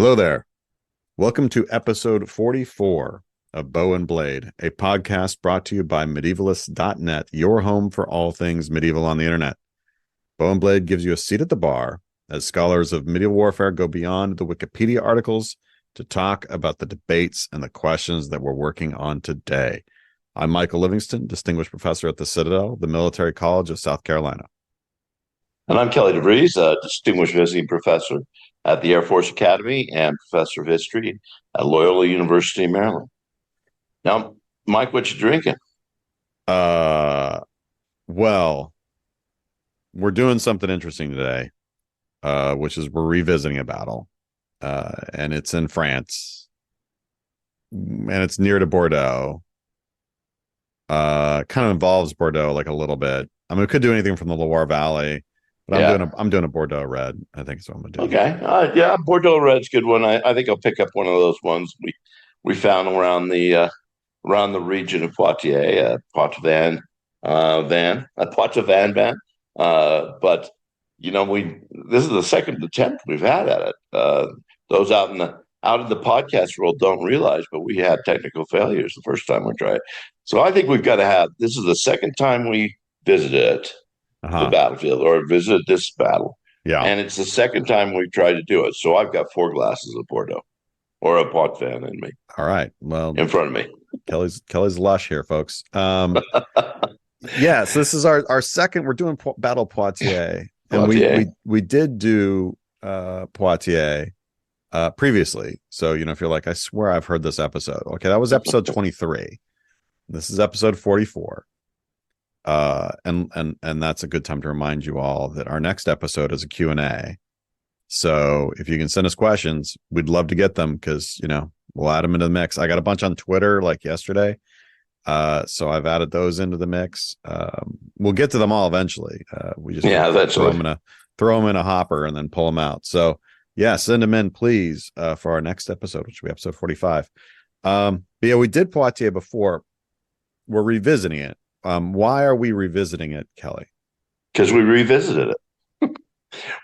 Hello there. Welcome to episode 44 of Bow and Blade, a podcast brought to you by medievalists.net, your home for all things medieval on the internet. Bow and Blade gives you a seat at the bar as scholars of medieval warfare go beyond the Wikipedia articles to talk about the debates and the questions that we're working on today. I'm Michael Livingston, distinguished professor at the Citadel, the Military College of South Carolina. And I'm Kelly DeVries, a distinguished visiting professor at the Air Force Academy and professor of history at Loyola University in Maryland. Now, Mike, what you drinking? Well, we're doing something interesting today, which is we're revisiting a battle, and it's in France, and it's near to Bordeaux. Kind of involves Bordeaux like a little bit. I mean, we could do anything from the Loire Valley, but I'm doing a Bordeaux red. I think is what I'm gonna do. Okay, yeah, Bordeaux red's a good one. I think I'll pick up one of those ones we found around the region of Poitiers, Poitevin. But this is the second attempt we've had at it. Those out in the podcast world don't realize, but we had technical failures the first time we tried. So I think we've got to have. This is the second time we visited the battlefield or visited this battle. Yeah, and it's the second time we've tried to do it. So I've got 4 glasses of Bordeaux or a Poitvin in me. All right, well, in front of me. Kelly's lush here, folks. Yes, this is our second. We're doing Battle Poitiers, and we did do Poitiers previously. So if you're like, I swear I've heard this episode. Okay, that was episode 23. This is episode 44. And that's a good time to remind you all that our next episode is a Q&A. So if you can send us questions, we'd love to get them because we'll add them into the mix. I got a bunch on Twitter like yesterday. So I've added those into the mix. We'll get to them all eventually. We just throw them in a hopper and then pull them out. So send them in, please, for our next episode, which will be episode 45. But we did Poitiers before. We're revisiting it. Why are we revisiting it, Kelly? Because we revisited it.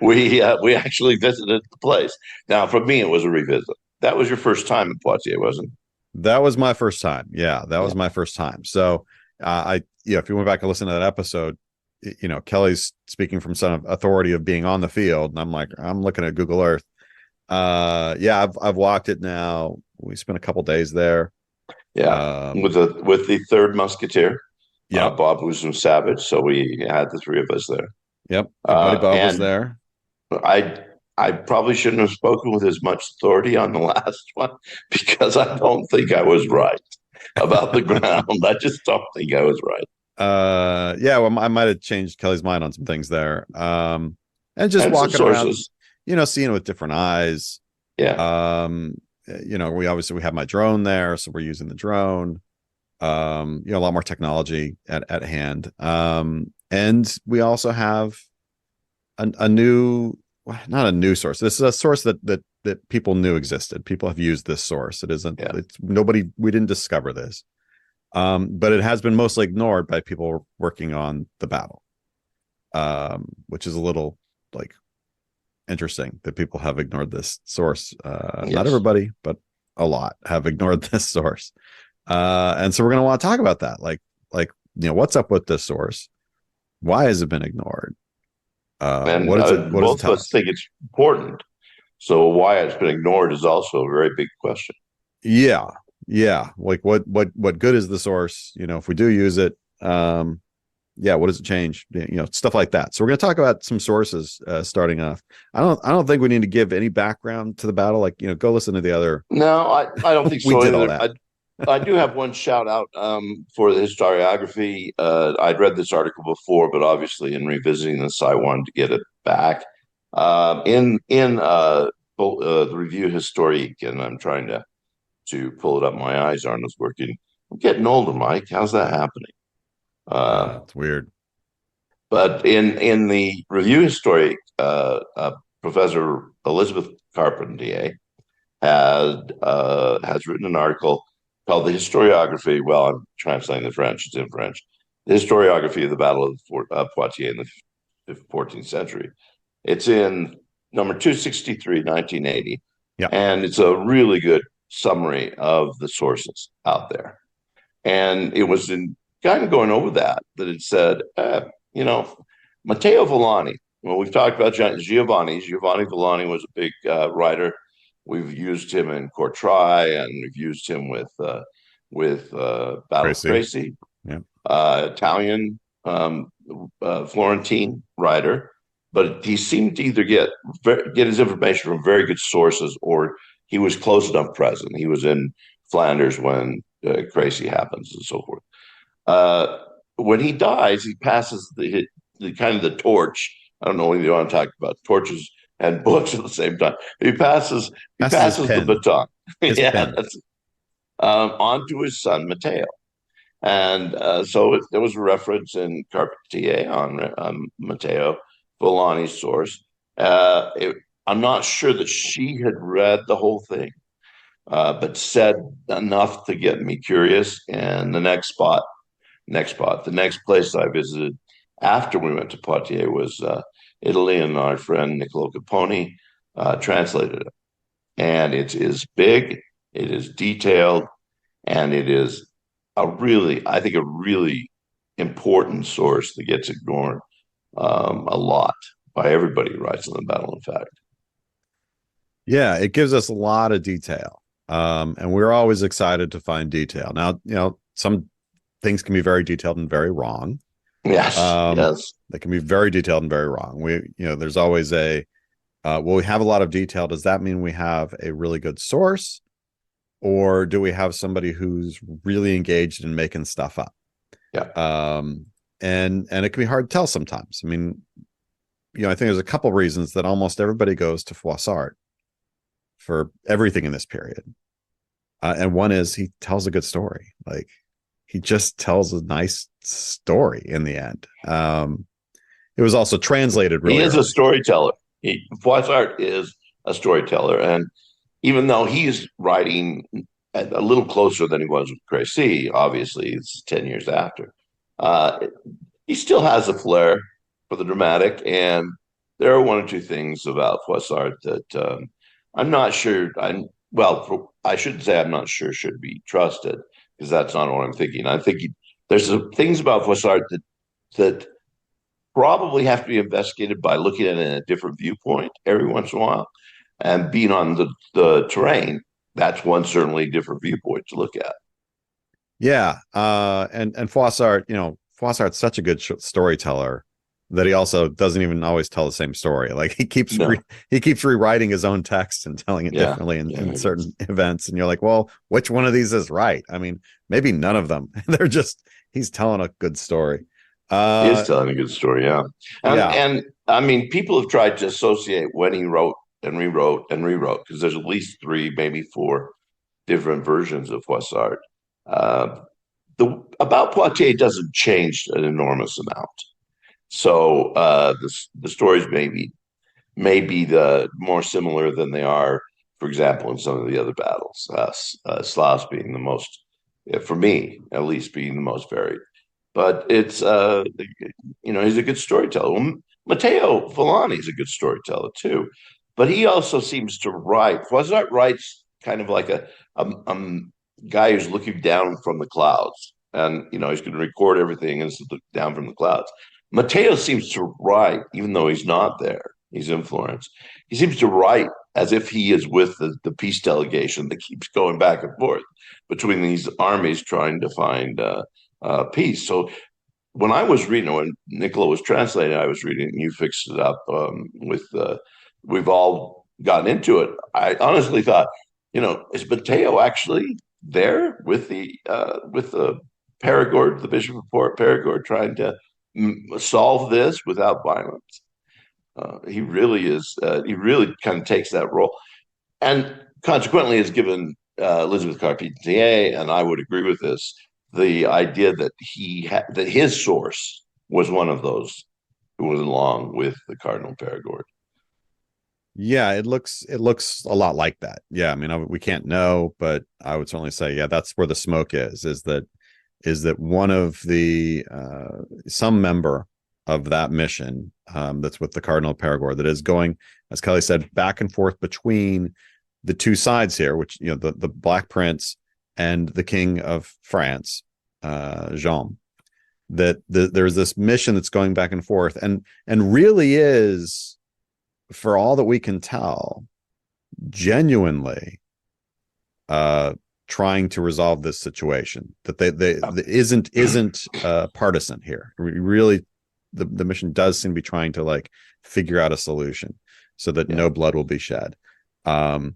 We actually visited the place. Now, for me, it was a revisit. That was your first time in Poitiers, wasn't it? That was my first time. Yeah, that was my first time. So, if you went back and listened to that episode, Kelly's speaking from some authority of being on the field, and I'm looking at Google Earth. I've walked it now. We spent a couple days there. Yeah, with the third musketeer. Yeah, Bob was from Savage, so we had the 3 of us there. Yep, buddy Bob was there. I probably shouldn't have spoken with as much authority on the last one because I don't think I was right about the ground. I just don't think I was right. Well, I might have changed Kelly's mind on some things there. And just walking around, seeing it with different eyes. Yeah. We have my drone there, so we're using the drone. A lot more technology at hand. And we also have a new, not a new source. This is a source that people knew existed. People have used this source. It isn't, it's nobody, we didn't discover this. But it has been mostly ignored by people working on the battle. Which is a little interesting that people have ignored this source. Not everybody, but a lot have ignored this source. And so we're going to want to talk about that. What's up with this source? Why has it been ignored? What is it? Both of us think it's important. So why it's been ignored is also a very big question. Yeah. What good is the source? If we do use it, what does it change? Stuff like that. So we're going to talk about some sources starting off. I don't think we need to give any background to the battle. Go listen to the other. No, I don't think so. We did all that. I do have one shout out for the historiography. I'd read this article before, but obviously in revisiting this, I wanted to get it back. In the Revue Historique, and I'm trying to pull it up. My eyes aren't as working. I'm getting older, Mike. How's that happening? It's weird. But in the Revue Historique, Professor Elizabeth Carpentier has written an article called The Historiography. Well, I'm translating the French. It's in French. The Historiography of the Battle of Poitiers in the 14th century. It's in number 263, 1980. Yeah. And it's a really good summary of the sources out there. And it was in kind of going over that it said, you know, Matteo Villani. Well, we've talked about Giovanni. Giovanni Villani was a big writer. We've used him in Courtrai, and we've used him with Battle of Tracy. Crecy, Yeah. Italian Florentine writer. But he seemed to either get his information from very good sources, or he was close enough present. He was in Flanders when Crecy happens and so forth. Uh, when he dies, he passes the kind of the torch. I don't know whether you want to talk about torches and books at the same time. He passes Passes his the pen. baton, His yeah, pen. on to his son Matteo. And there was a reference in Carpentier on Matteo Villani's source. I'm not sure that she had read the whole thing, but said enough to get me curious. And the next place I visited after we went to Poitiers was Italy, and our friend Niccolo Caponi translated it. And it is big, it is detailed, and it is I think, a really important source that gets ignored a lot by everybody who writes on the battle, in fact. Yeah, it gives us a lot of detail. And we're always excited to find detail. Now, some things can be very detailed and very wrong. Yes, yes. They can be very detailed and very wrong. There's always we have a lot of detail. Does that mean we have a really good source? Or do we have somebody who's really engaged in making stuff up? Yeah. And it can be hard to tell sometimes. I mean, I think there's a couple reasons that almost everybody goes to Froissart for everything in this period. And one is he tells a good story. Like, he just tells a nice story in the end. It was also translated really He is early. a storyteller. Froissart is a storyteller. And even though he's writing a little closer than he was with Crecy, obviously it's 10 years after, he still has a flair for the dramatic. And there are one or two things about Froissart that I'm not sure. I shouldn't say I'm not sure should be trusted, because that's not what I'm thinking. I'm thinking there's some things about Froissart that probably have to be investigated by looking at it in a different viewpoint every once in a while. And being on the terrain, that's one certainly different viewpoint to look at. Yeah. And Froissart, Froissart's such a good storyteller that he also doesn't even always tell the same story. Like, he keeps rewriting his own text and telling it differently in certain events. And you're like, well, which one of these is right? I mean, maybe none of them. He's telling a good story. He is telling a good story, yeah. And I mean, people have tried to associate when he wrote and rewrote and rewrote, because there's at least 3, maybe 4 different versions of Froissart. The about Poitiers doesn't change an enormous amount. So the stories may be the more similar than they are, for example, in some of the other battles. Slavs being the most, for me at least, being the most varied. But it's he's a good storyteller. Well, Matteo Villani is a good storyteller too, but he also seems to write. Froissart writes kind of like a guy who's looking down from the clouds, and he's going to record everything and look down from the clouds. Matteo seems to write, even though he's not there. He's in Florence. He seems to write as if he is with the peace delegation that keeps going back and forth between these armies trying to find peace. So when I was reading, when Nicola was translating, I was reading, and you fixed it up we've all gotten into it. I honestly thought, is Matteo actually there with the Perigord, the Bishop of Perigord, trying to solve this without violence? He really is. He really kind of takes that role, and consequently has given Elizabeth Carpentier, and I would agree with this, the idea that that his source was one of those who was along with the Cardinal Perigord. Yeah, it looks a lot like that. Yeah, I mean, we can't know, but I would certainly say, yeah, that's where the smoke is that one of the some member of that mission that's with the Cardinal Perigord that is going, as Kelly said, back and forth between the two sides here, which, the Black Prince and the King of France, Jean, that there's this mission that's going back and forth, and really is, for all that we can tell, genuinely trying to resolve this situation, that they isn't partisan here. Really, the mission does seem to be trying to like figure out a solution so that no blood will be shed. And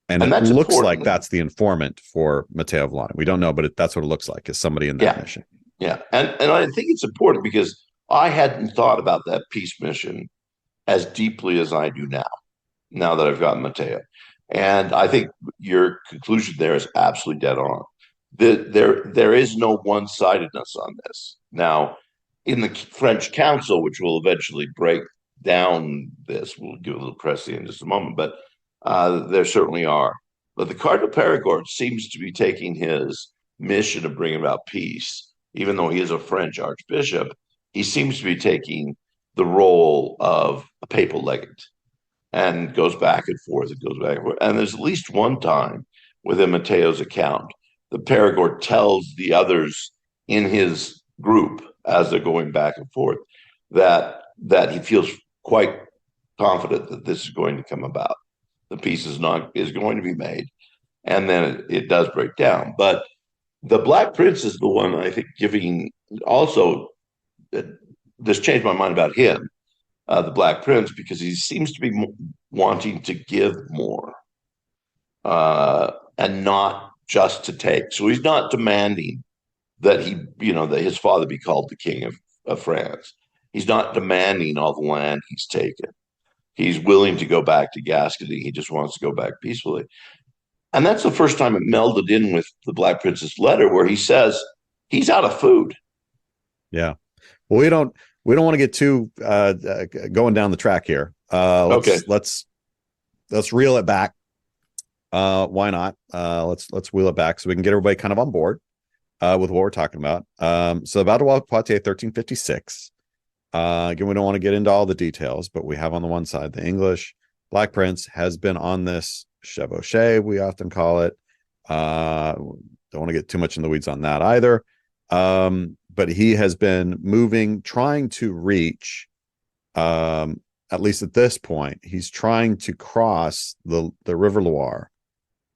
it that's looks important. like that's the informant for Matteo Villani. We don't know, but that's what it looks like, is somebody in that mission. Yeah. And I think it's important because I hadn't thought about that peace mission as deeply as I do now that I've got Matteo. And I think your conclusion there is absolutely dead on. There is no one-sidedness on this. Now, in the French Council, which will eventually break down this, we'll give a little press in just a moment, but there certainly are. But the Cardinal Perigord seems to be taking his mission of bringing about peace, even though he is a French archbishop. He seems to be taking the role of a papal legate, and goes back and forth. It goes back and forth. And there's at least one time within Matteo's account, the Perigord tells the others in his group, as they're going back and forth, that he feels quite confident that this is going to come about. The peace is going to be made, and then it does break down. But the Black Prince is the one, I think, giving also. This changed my mind about him, the Black Prince, because he seems to be wanting to give more, and not just to take. So he's not demanding that that his father be called the King of France. He's not demanding all the land he's taken. He's willing to go back to Gascony. He just wants to go back peacefully. And that's the first time it melded in with the Black Prince's letter, where he says he's out of food. Yeah. Well, we don't want to get too going down the track here. Let's reel it back. Why not? Let's wheel it back so we can get everybody kind of on board with what we're talking about. So the Battle of Poitiers, 1356. Again, we don't want to get into all the details, but we have on the one side the English. Black Prince has been on this chevauchée, we often call it. Don't want to get too much in the weeds on that either. But he has been moving, trying to reach, at least at this point, he's trying to cross the River Loire,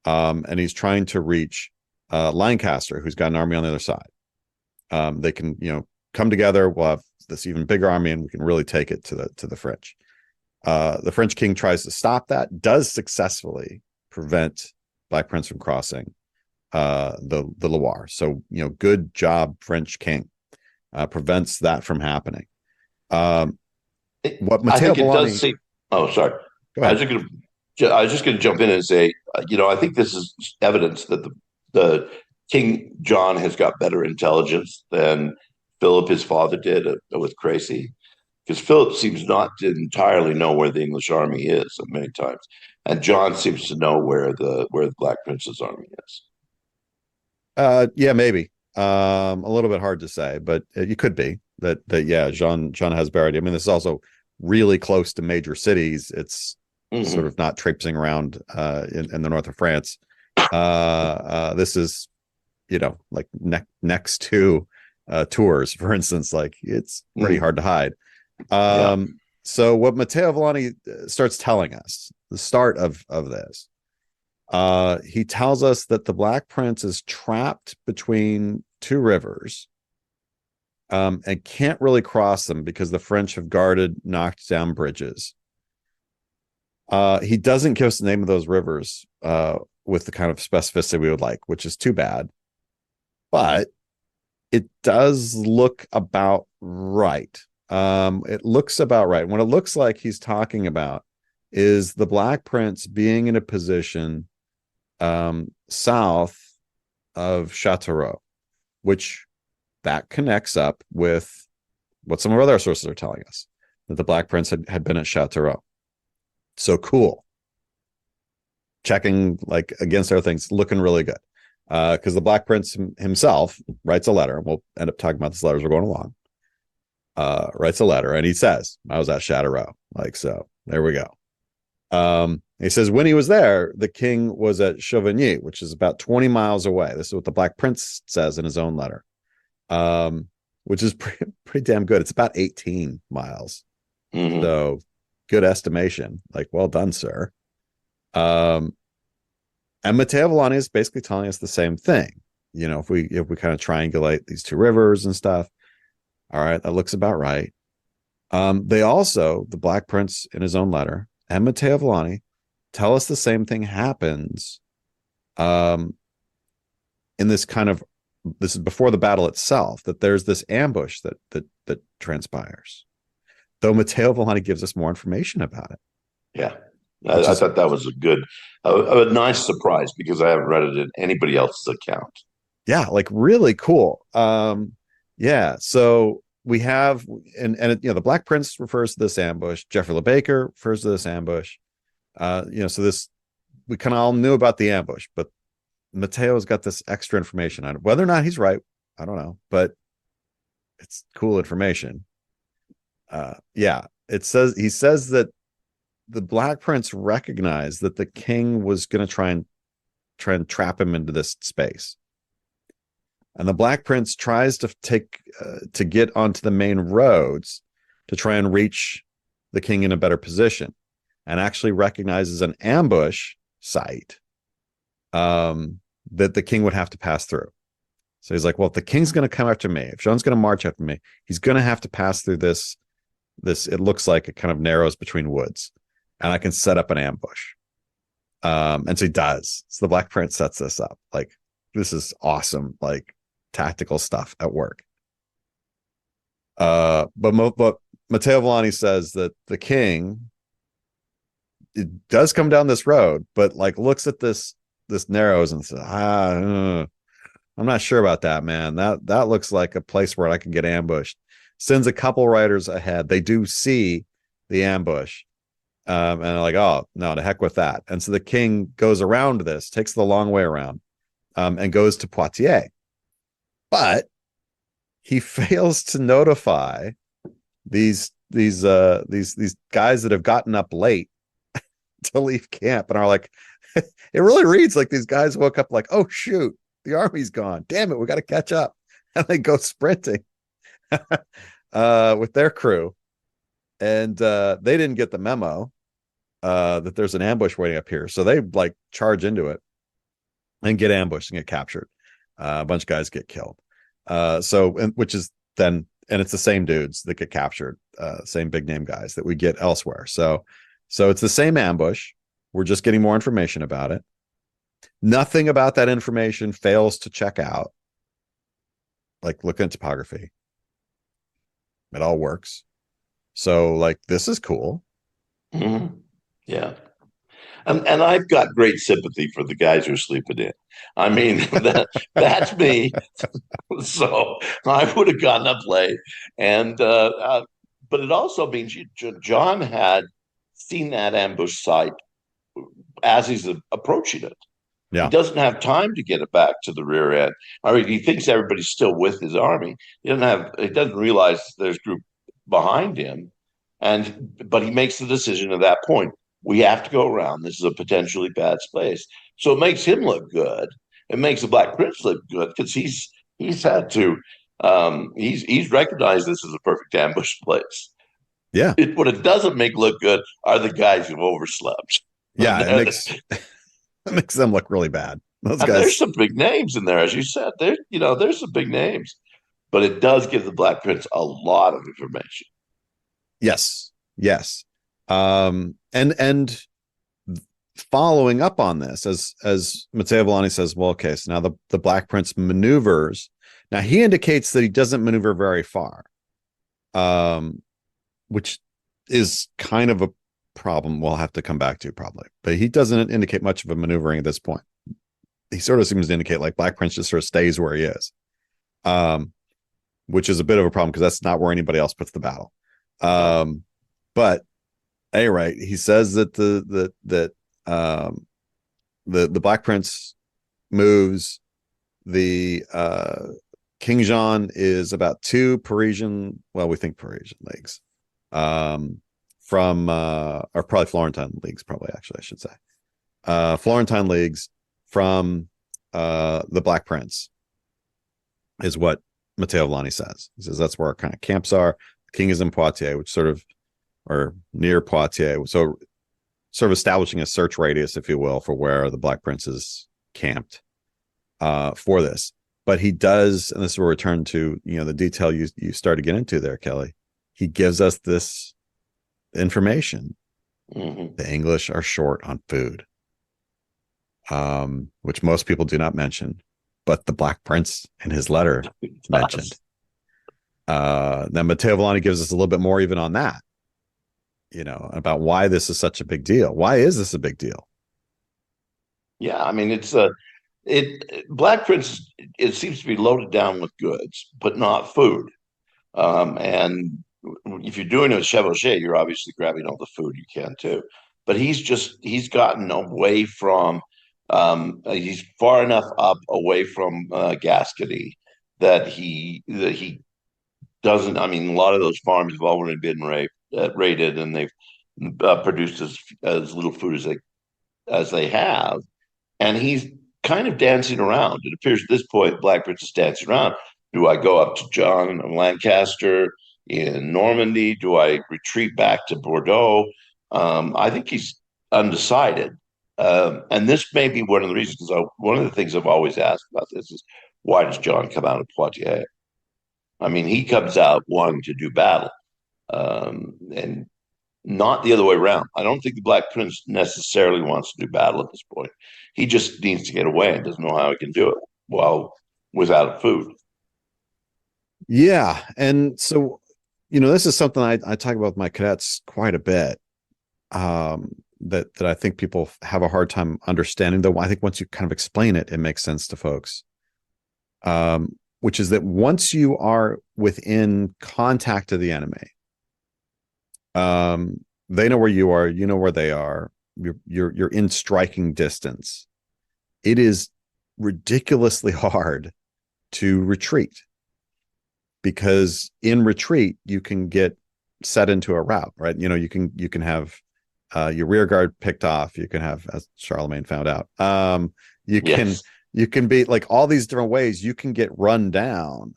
and he's trying to reach Lancaster, who's got an army on the other side. They can, come together. We'll have this even bigger army, and we can really take it to the French. The French king tries to stop that, does successfully prevent Black Prince from crossing the Loire. So, good job, French king. Prevents that from happening. What Matteo Villani... sorry. I was just going to jump in and say, I think this is evidence that the King John has got better intelligence than Philip, his father, did with Crecy, because Philip seems not to entirely know where the English army is many times, and John seems to know where the Black Prince's army is. Yeah, maybe. A little bit hard to say, but it could be that John has better idea. I mean, this is also really close to major cities. It's sort of not traipsing around in the north of France. This is, like next to Tours, for instance. Like, it's pretty hard to hide. So what Matteo Villani starts telling us, the start of this, he tells us that the Black Prince is trapped between two rivers, and can't really cross them because the French have knocked down bridges. He doesn't give us the name of those rivers with the kind of specificity we would like, which is too bad. But it does look about right. It looks about right. What it looks like he's talking about is the Black Prince being in a position south of Châteauroux, which that connects up with what some of our other sources are telling us, that the Black Prince had been at Châteauroux. So cool. Checking like against other things, looking really good. Because the Black Prince himself writes a letter, and we'll end up talking about this letter as we're going along. Writes a letter, and he says, I was at Châteauroux. Like, so there we go. He says when he was there, the king was at Chauvigny, which is about 20 miles away. This is what the Black Prince says in his own letter, which is pretty damn good. It's about 18 miles. Mm-hmm. So good estimation. Like, well done, sir. And Matteo Villani is basically telling us the same thing. You know, if we kind of triangulate these two rivers and stuff, all right, that looks about right. They also, the Black Prince in his own letter and Matteo Villani tell us the same thing happens in this kind of, this is before the battle itself, that there's this ambush that transpires. Though Matteo Villani gives us more information about it. Yeah. I thought that was a nice surprise because I haven't read it in anybody else's account. Yeah, like really cool. Yeah, so we have, and the Black Prince refers to this ambush. Geoffrey LeBaker refers to this ambush. So this, we kind of all knew about the ambush, but Mateo's got this extra information on it. Whether or not he's right, I don't know, but it's cool information. He says that the Black Prince recognized that the king was going to try and trap him into this space. And the Black Prince tries to get onto the main roads to try and reach the king in a better position, and actually recognizes an ambush site that the king would have to pass through. So he's like, well, if the king's going to come after me, if Jean's going to march after me, he's going to have to pass through this, it looks like it kind of narrows between woods, and I can set up an ambush. And so he does. So the Black Prince sets this up. Like, this is awesome, like tactical stuff at work. But Matteo Villani says that the king, it does come down this road, but like looks at this narrows and says, I'm not sure about that, man. That looks like a place where I can get ambushed. Sends a couple riders ahead. They do see the ambush. And they're like, oh, no, to heck with that. And so the king goes around this, takes the long way around, and goes to Poitiers. But he fails to notify these guys that have gotten up late to leave camp and are like, it really reads like these guys woke up like, oh, shoot, the army's gone. Damn it, we got to catch up. And they go sprinting with their crew. And they didn't get the memo that there's an ambush waiting up here. So they like charge into it and get ambushed and get captured. A bunch of guys get killed. Which is then, and it's the same dudes that get captured, same big name guys that we get elsewhere. So it's the same ambush. We're just getting more information about it. Nothing about that information fails to check out. Like, look at topography. It all works. So like, this is cool. Mm-hmm. Yeah. And I've got great sympathy for the guys who are sleeping in. I mean, that's me. So I would have gotten up late. But it also means John had seen that ambush site as he's approaching it. Yeah. He doesn't have time to get it back to the rear end. I mean, he thinks everybody's still with his army. He doesn't realize there's a group behind him. But he makes the decision at that point. We have to go around. This is a potentially bad space. So it makes him look good. It makes the Black Prince look good because he's had to he's recognized this as a perfect ambush place. Yeah. What it doesn't make look good are the guys who've overslept. Yeah, it makes them look really bad. Those guys. There's some big names in there, as you said. There's some big names, but it does give the Black Prince a lot of information. Yes. And following up on this, as Matteo Villani says, well, okay, so now the Black Prince maneuvers. Now he indicates that he doesn't maneuver very far, which is kind of a problem we'll have to come back to probably. But he doesn't indicate much of a maneuvering at this point. He sort of seems to indicate like Black Prince just sort of stays where he is, which is a bit of a problem because that's not where anybody else puts the battle. But anyway, he says that the Black Prince moves. The King Jean is about 2 Parisian, well, we think Parisian leagues from or probably Florentine leagues, probably actually I should say. Florentine leagues from the Black Prince is what Matteo Villani says. He says that's where our kind of camps are. The king is in Poitiers, which sort of, or near Poitiers. So sort of establishing a search radius, if you will, for where the Black Prince is camped for this. But he does, and this will return to, the detail you started to get into there, Kelly. He gives us this information. Mm-hmm. The English are short on food, which most people do not mention, but the Black Prince in his letter mentioned. Then Matteo Villani gives us a little bit more even on that, about why this is such a big deal. Why is this a big deal? Yeah, I mean, Black Prince, it seems to be loaded down with goods, but not food. And if you're doing a chevauché, you're obviously grabbing all the food you can too. But he's gotten away from, he's far enough up away from Gascony that he doesn't. I mean, a lot of those farms have already been raided, and they've produced as little food as they have, and he's kind of dancing around. It appears at this point, Black Prince is dancing around. Do I go up to John of Lancaster in Normandy? Do I retreat back to Bordeaux? I think he's undecided. And this may be one of the reasons, because one of the things I've always asked about this is, why does John come out of Poitiers? I mean, he comes out wanting to do battle, and not the other way around. I don't think the Black Prince necessarily wants to do battle at this point. He just needs to get away and doesn't know how he can do it while without food. Yeah. And so, this is something I talk about with my cadets quite a bit. That I think people have a hard time understanding, though I think once you kind of explain it, it makes sense to folks. Which is that once you are within contact of the enemy, they know where you are, you know where they are, you're in striking distance. It is ridiculously hard to retreat, because in retreat you can get set into a route, right? You can have your rear guard picked off. You can have, as Charlemagne found out, you can be like all these different ways you can get run down.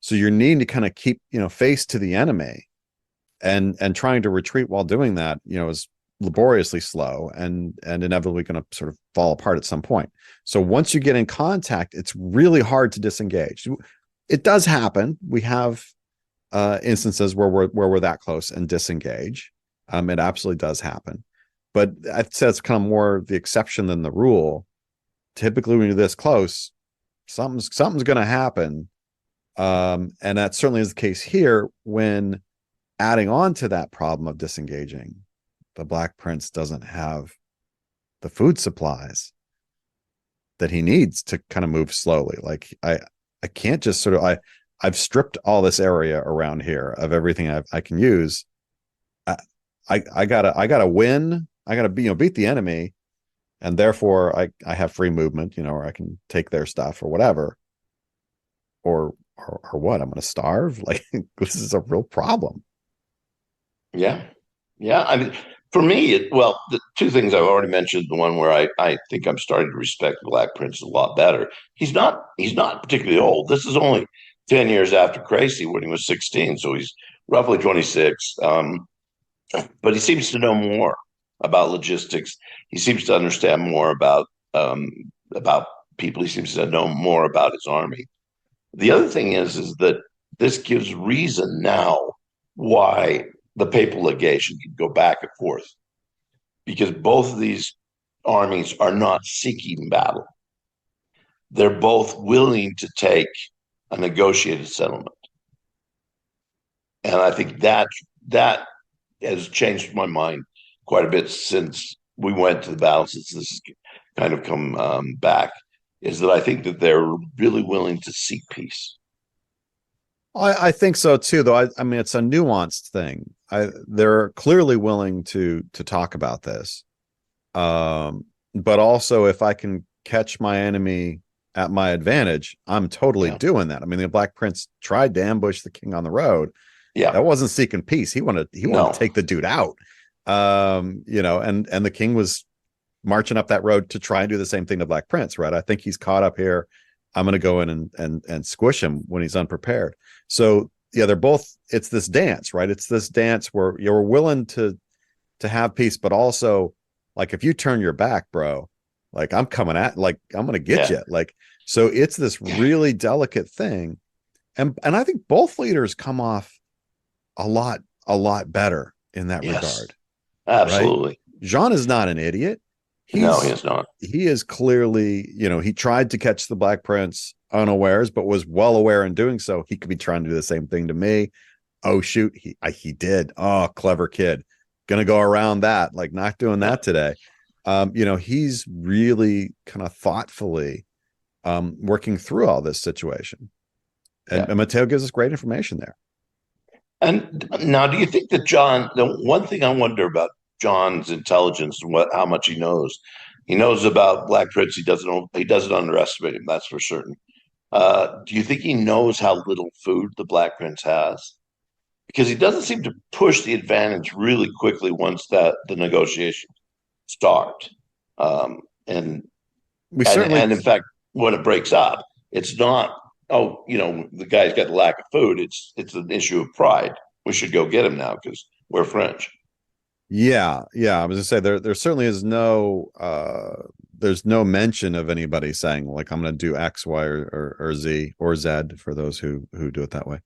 So you're needing to kind of keep, face to the enemy, and trying to retreat while doing that, is laboriously slow and inevitably going to sort of fall apart at some point. So once you get in contact, it's really hard to disengage. It does happen. We have instances where we're that close and disengage. It absolutely does happen, but I'd say it's kind of more the exception than the rule. Typically, when you're this close, something's going to happen, and that certainly is the case here. When adding on to that problem of disengaging, the Black Prince doesn't have the food supplies that he needs to kind of move slowly. Like I can't just sort of I've stripped all this area around here of everything I can use. I gotta win. I gotta beat the enemy, and therefore I have free movement, or I can take their stuff or whatever. Or what? I'm gonna starve? Like, this is a real problem. Yeah. I mean, for me, the two things I've already mentioned, the one where I think I'm starting to respect the Black Prince a lot better. He's not particularly old. This is only 10 years after Crecy, when he was 16. So he's roughly 26. But he seems to know more about logistics. He seems to understand more about people. He seems to know more about his army. The other thing is that this gives reason now why the papal legation can go back and forth, because both of these armies are not seeking battle. They're both willing to take a negotiated settlement. And I think that has changed my mind quite a bit since we went to the battle, since this has kind of come back, is that I think that they're really willing to seek peace. I think so too, though. I mean, it's a nuanced thing. They're clearly willing to talk about this, but also if I can catch my enemy at my advantage, I'm totally doing that. I mean, the Black Prince tried to ambush the king on the road, Yeah. That wasn't seeking peace. He wanted to No. take the dude out. And the king was marching up that road to try and do the same thing to Black Prince, right? I think he's caught up here. I'm going to go in and squish him when he's unprepared. So yeah, they're both. It's this dance, right? It's this dance where you're willing to have peace, but also like if you turn your back, bro, like I'm coming at, like I'm going to get Yeah. you. Like so, it's this really delicate thing, and I think both leaders come off a lot better in that Yes. regard, right? Absolutely. Jean is not an idiot. No, he He's is not. he is clearly, he tried to catch the Black Prince unawares, but was well aware in doing so. He could be trying to do the same thing to me. Oh shoot, he did. Oh, clever kid. Gonna go around that, like not doing Yeah. that today. He's really kind of thoughtfully working through all this situation. And, Yeah. and Mateo gives us great information there. And now, do you think that John? The one thing I wonder about John's intelligence and how much he knows. He knows about Black Prince. He doesn't. He doesn't underestimate him. That's for certain. Do you think he knows how little food the Black Prince has? Because he doesn't seem to push the advantage really quickly once that the negotiations start. Um, and We and certainly in fact, when it breaks up, it's not, oh, the guy's got the lack of food. It's an issue of pride. We should go get him now because we're French. Yeah. I was gonna say there certainly is there's no mention of anybody saying like I'm gonna do X, Y, or Z or Z for those who do it that way.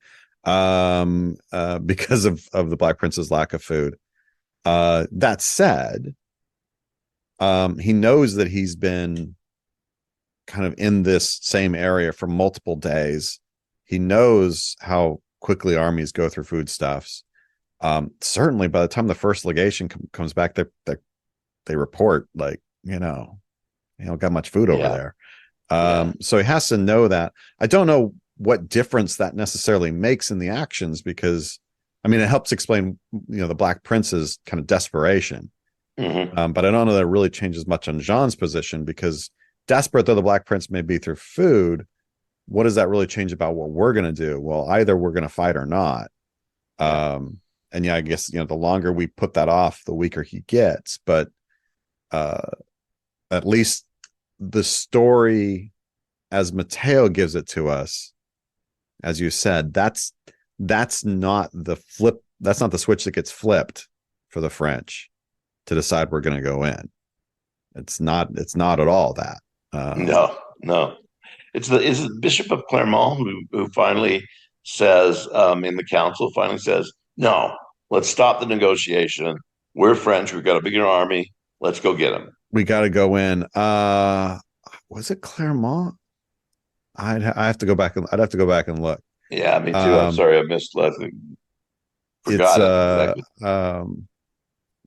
Because of the Black Prince's lack of food. That said, he knows that he's been kind of in this same area for multiple days. He knows how quickly armies go through foodstuffs. Certainly by the time the first legation comes back, they report like, you don't got much food over Yeah, there. yeah, So he has to know that. I don't know what difference that necessarily makes in the actions because, I mean, it helps explain, the Black Prince's kind of desperation. hmm But I don't know that it really changes much on Jean's position because desperate though the Black Prince may be through food, what does that really change about what we're going to do? Well, either we're going to fight or not. yeah, And yeah, I guess, the longer we put that off, the weaker he gets. But uh, at least the story as Mateo gives it to us, as you said, that's not the flip. That's not the switch that gets flipped for the French to decide we're going to go in. It's not at all that. no, no. Is it Bishop of Clermont who finally says in the council finally says no, let's stop the negotiation. We're French. We've got a bigger army. Let's go get them. We got to go in. Was it Clermont? I have to go back and I'd have to go back and look. Yeah, me too. I'm Um, sorry, I missed. I it's forgot it exactly.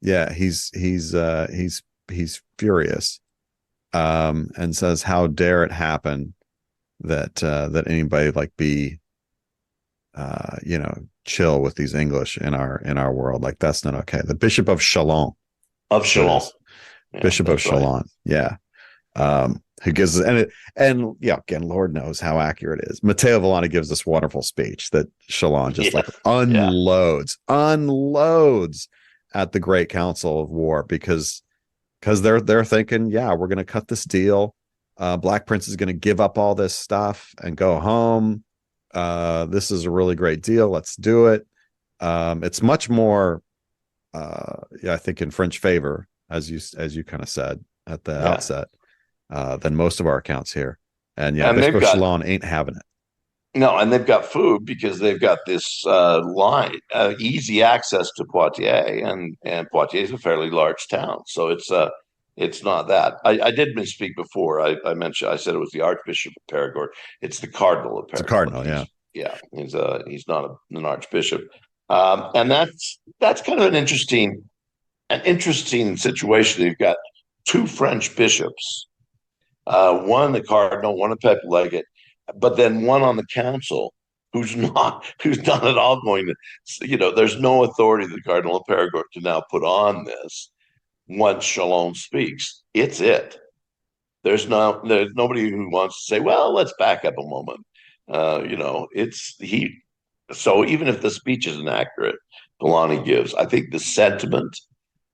yeah, he's furious. And says, "How dare it happen that anybody like be chill with these English in our world? Like that's not okay." The Bishop of Chalon, Of so it Chalon. is Yeah, Bishop of that's right. Chalon. Yeah, who gives and yeah, again, Lord knows how accurate it is. Matteo Villani gives this wonderful speech that Chalon just Yeah, like yeah, unloads at the Great Council of War because they're thinking, yeah, we're going to cut this deal. Black Prince is going to give up all this stuff and go home. This is a really great deal. Let's do it. It's much more, yeah, I think in French favor, as you kind of said at the yeah. outset, than most of our accounts here. And yeah, And Bishop they've of got Chalon ain't having it. no, and they've got food because they've got this line, easy access to Poitiers, and Poitiers is a fairly large town, so it's not that. I did misspeak before. I mentioned I said it was the Archbishop of Perigord. It's the Cardinal of It's a Perigord. cardinal, yeah. He's not an archbishop, and that's kind of an interesting situation. You've got two French bishops, one the cardinal, one a papal legate, but then one on the council who's not at all going to, there's no authority the Cardinal of Perigord can now put on this once Chalon speaks. It's it. There's nobody who wants to say, well, let's back up a moment. It's he. So even if the speech is inaccurate, Polani gives, I think the sentiment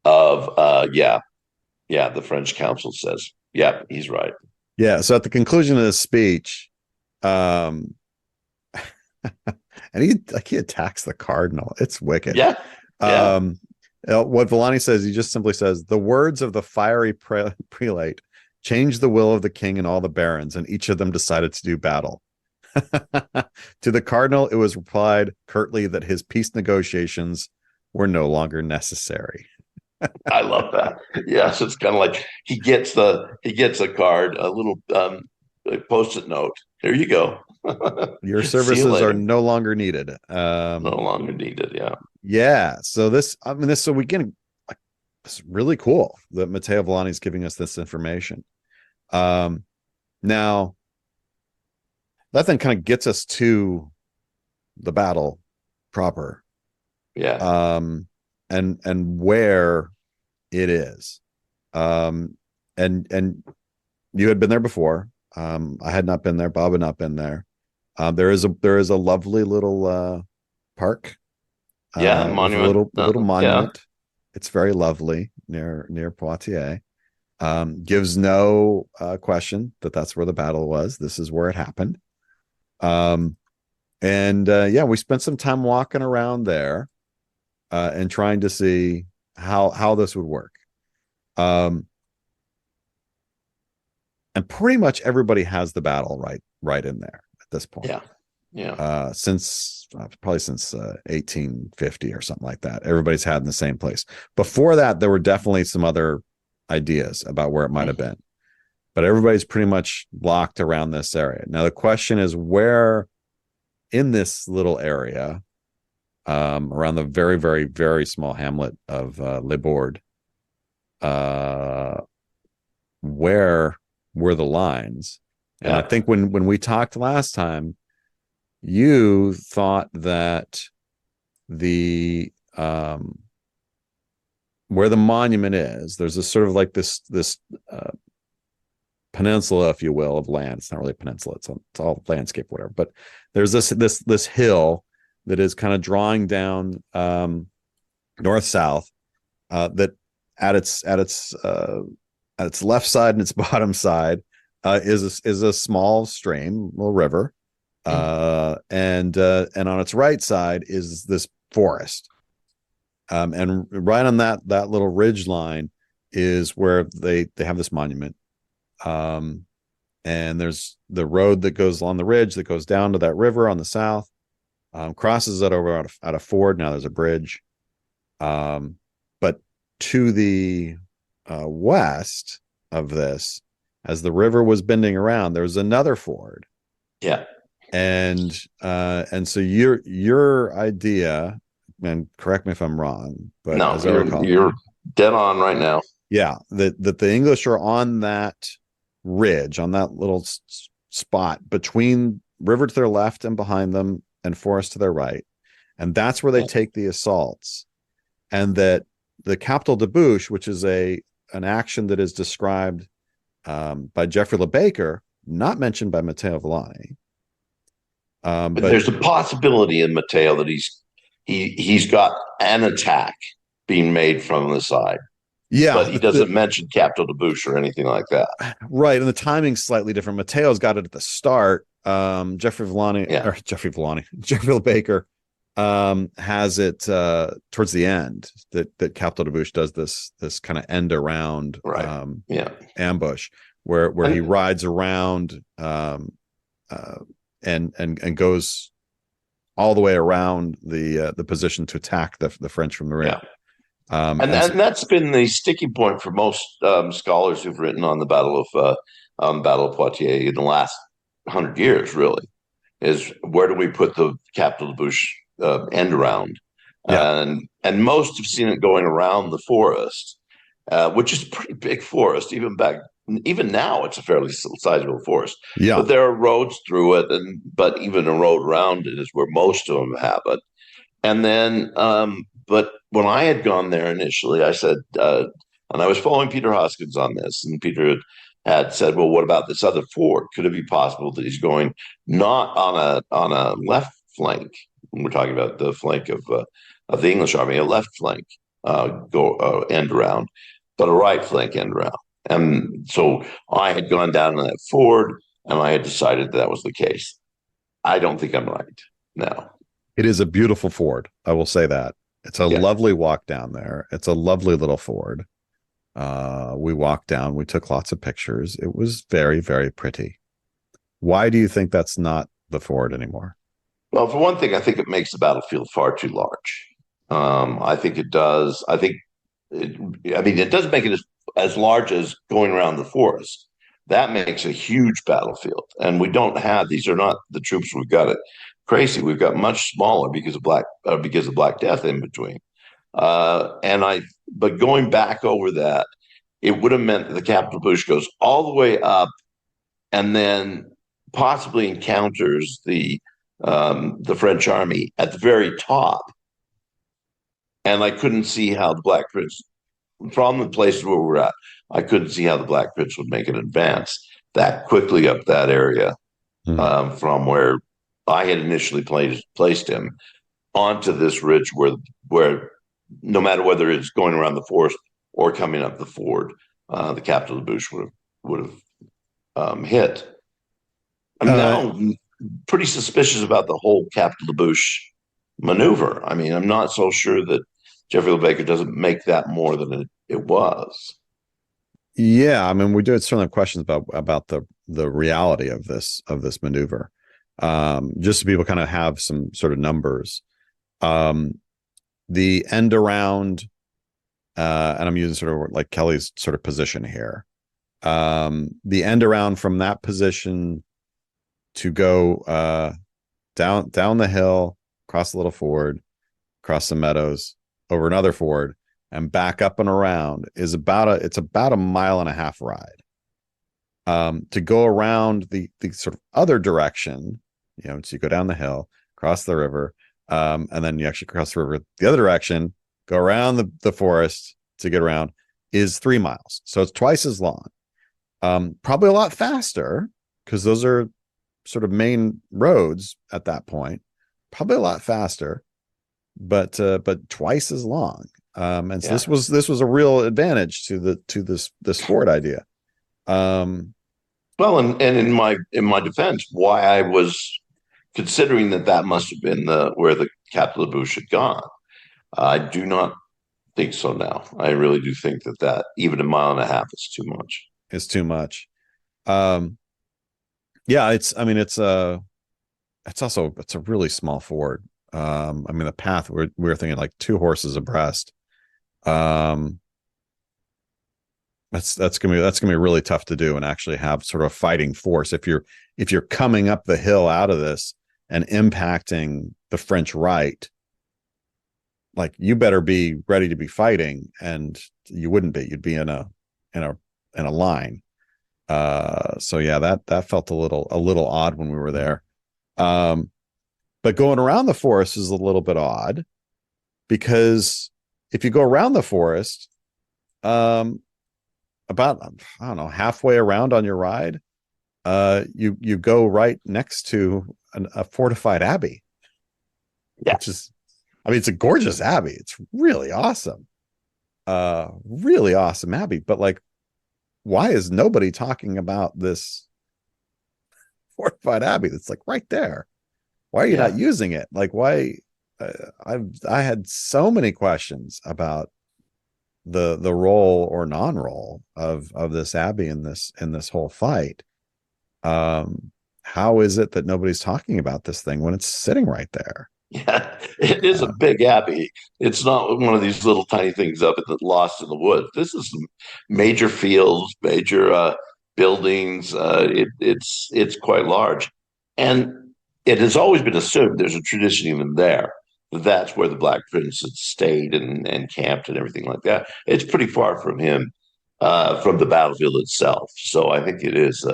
of the French council says, yeah, he's right. Yeah. So at the conclusion of this speech, um, and he attacks the cardinal. It's wicked. Yeah, yeah. Um, what Villani says, he just simply says, the words of the fiery prelate changed the will of the king and all the barons, and each of them decided to do battle. To the cardinal, it was replied curtly that his peace negotiations were no longer necessary. I love that. Yes, it's kind of like he gets a card, a little post-it note. Here you go. Your See you services are later. no longer needed. No longer needed. Yeah. Yeah. So so we get like, it's really cool that Matteo Villani is giving us this information. Um, now that then kind of gets us to the battle proper, Yeah. and where it is. Um, and you had been there before. I had not been there. Bob had not been there. There is a lovely little park Yeah. with a Monument. little Yeah. monument. It's very lovely near Poitiers. Gives no question that that's where the battle was. This is where it happened. Um, and yeah, we spent some time walking around there and trying to see how this would work. Um, and pretty much everybody has the battle right in there at this point. Yeah. Yeah. Since probably since 1850 or something like that, everybody's had in the same place. Before that, there were definitely some other ideas about where it might have been, but everybody's pretty much locked around this area. Now the question is, where in this little area, around the very, very, very small hamlet of Les Bordes, where were the lines? And I Yeah. think when we talked last time, you thought that the where the monument is, there's a sort of like this peninsula, if you will, of land. It's not really a peninsula; it's all landscape, whatever. But there's this hill that is kind of drawing down north south. That at its left side and its bottom side is a small stream, little river, and on its right side is this forest. And right on that little ridge line is where they have this monument. And there's the road that goes along the ridge that goes down to that river on the south, crosses it over at a ford. Now there's a bridge. But to the west of this, as the river was bending around, there was another ford. Yeah. And so your idea, and correct me if I'm wrong, but No, as I recall, you're dead on right now. yeah, that the English are on that ridge, on that little spot between river to their left and behind them and forest to their right, and that's where they take the assaults. And that the capital de Bouche, which is an action that is described by Geoffrey Le Baker, not mentioned by Matteo Villani. But there's a possibility in Mateo that he's got an attack being made from the side. Yeah, But he doesn't mention Capital de Bouche or anything like that. right. And the timing's slightly different. Mateo's got it at the start. Geoffrey Le Baker has it towards the end, that Capital de Bouche does this kind of end around ambush where he rides around and goes all the way around the position to attack the French from the rear. Yeah. And that's been the sticking point for most scholars who've written on the Battle of Poitiers in the last 100 years, really, is where do we put the Capital de Bouche end around? Yeah. And most have seen it going around the forest, which is a pretty big forest. Even now, it's a fairly sizable forest. Yeah. But there are roads through it, but even a road around it is where most of them have it. And then, but when I had gone there initially, I said, and I was following Peter Hoskins on this, and Peter had said, "Well, what about this other fort? Could it be possible that he's going not on a left flank we're talking about the flank of the English army, a left flank go end around, but a right flank end around. And so I had gone down to that ford, and I had decided that was the case. I don't think I'm right now. It is a beautiful ford. I will say that. It's a Yeah. lovely walk down there. It's a lovely little ford. We walked down. We took lots of pictures. It was very, very pretty. Why do you think that's not the ford anymore? Well, for one thing, I think it makes the battlefield far too large. I think it does. I mean, it doesn't make it as large as going around the forest. That makes a huge battlefield, and we don't have these. Are not the troops we've got it crazy. We've got much smaller because of Black Death in between. But going back over that, it would have meant that the capital bush goes all the way up, and then possibly encounters the French army at the very top. And I couldn't see how the Black Prince, from the places where we're at, I couldn't see how the Black Prince would make an advance that quickly up that area from where I had initially placed him onto this ridge where no matter whether it's going around the forest or coming up the ford, the capital of the bush would have hit. I'm Uh, now pretty suspicious about the whole capital of the bush maneuver. I mean, I'm not so sure that Jeffrey LeBaker doesn't make that more than it was. yeah, I mean, we do certainly have questions about the reality of this maneuver. Just so people kind of have some sort of numbers. The end around, and I'm using sort of like Kelly's sort of position here. The end around from that position to go down the hill, across the little ford, across some meadows, over another ford, and back up and around is it's about a mile and a half ride. To go around the sort of other direction, so you go down the hill, cross the river, and then you actually cross the river the other direction, go around the forest to get around, is 3 miles. So it's twice as long. Probably a lot faster because those are sort of main roads at that point. Probably a lot faster, but twice as long. And so Yeah. this was a real advantage to this ford idea. Well, and in my defense, why I was considering that must have been where the capital of Bush had gone. I do not think so now. I really do think that even a mile and a half is too much. Is too much. Yeah, it's a really small ford. I mean, the path we're thinking like 2 horses abreast. That's gonna be really tough to do and actually have sort of a fighting force if you're coming up the hill out of this and impacting the French right. Like, you better be ready to be fighting, and you wouldn't be. You'd be in a line. So yeah, that felt a little odd when we were there. But going around the forest is a little bit odd because if you go around the forest, about, I don't know, halfway around on your ride, you go right next to a fortified abbey, Yeah. which is, I mean, it's a gorgeous abbey. It's really awesome. Really awesome abbey. But like, why is nobody talking about this fortified abbey that's like right there? Why are you not using it? Like, why? I had so many questions about the role or non-role of this abbey in this whole fight. How is it that nobody's talking about this thing when it's sitting right there? Yeah, it is a big abbey. It's not one of these little tiny things up at the lost in the woods. This is some major fields, major buildings. It's quite large, and it has always been assumed there's a tradition even there that's where the Black Prince had stayed and camped and everything like that. It's pretty far from him, from the battlefield itself. So I think it is.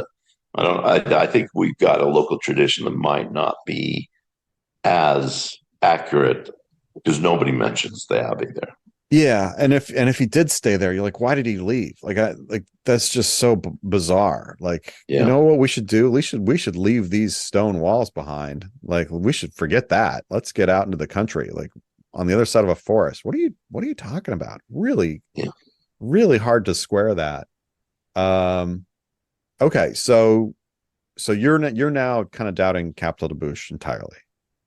I think we've got a local tradition that might not be as accurate because nobody mentions the abbey there. Yeah, and if he did stay there, you're like, why did he leave? Like that's just so bizarre. Like, you Yeah. know what we should do? We should leave these stone walls behind. Like, we should forget that. Let's get out into the country, like on the other side of a forest. What are you talking about? Really, Yeah. really hard to square that. Um, okay, so you're now kind of doubting Capital de Buche entirely.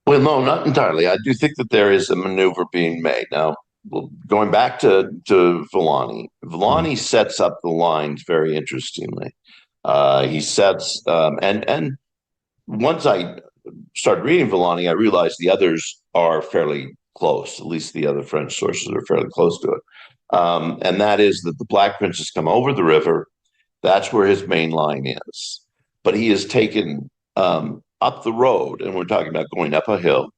Well, no, not entirely. I do think that there is a maneuver being made. Now, well, going back to Villani, Mhm. Villani sets up the lines very interestingly. He sets and once I started reading Villani, I realized the others are fairly close. At least the other French sources are fairly close to it. And that is that the Black Prince has come over the river. That's where his main line is. But he has taken up the road, and we're talking about going up a hill.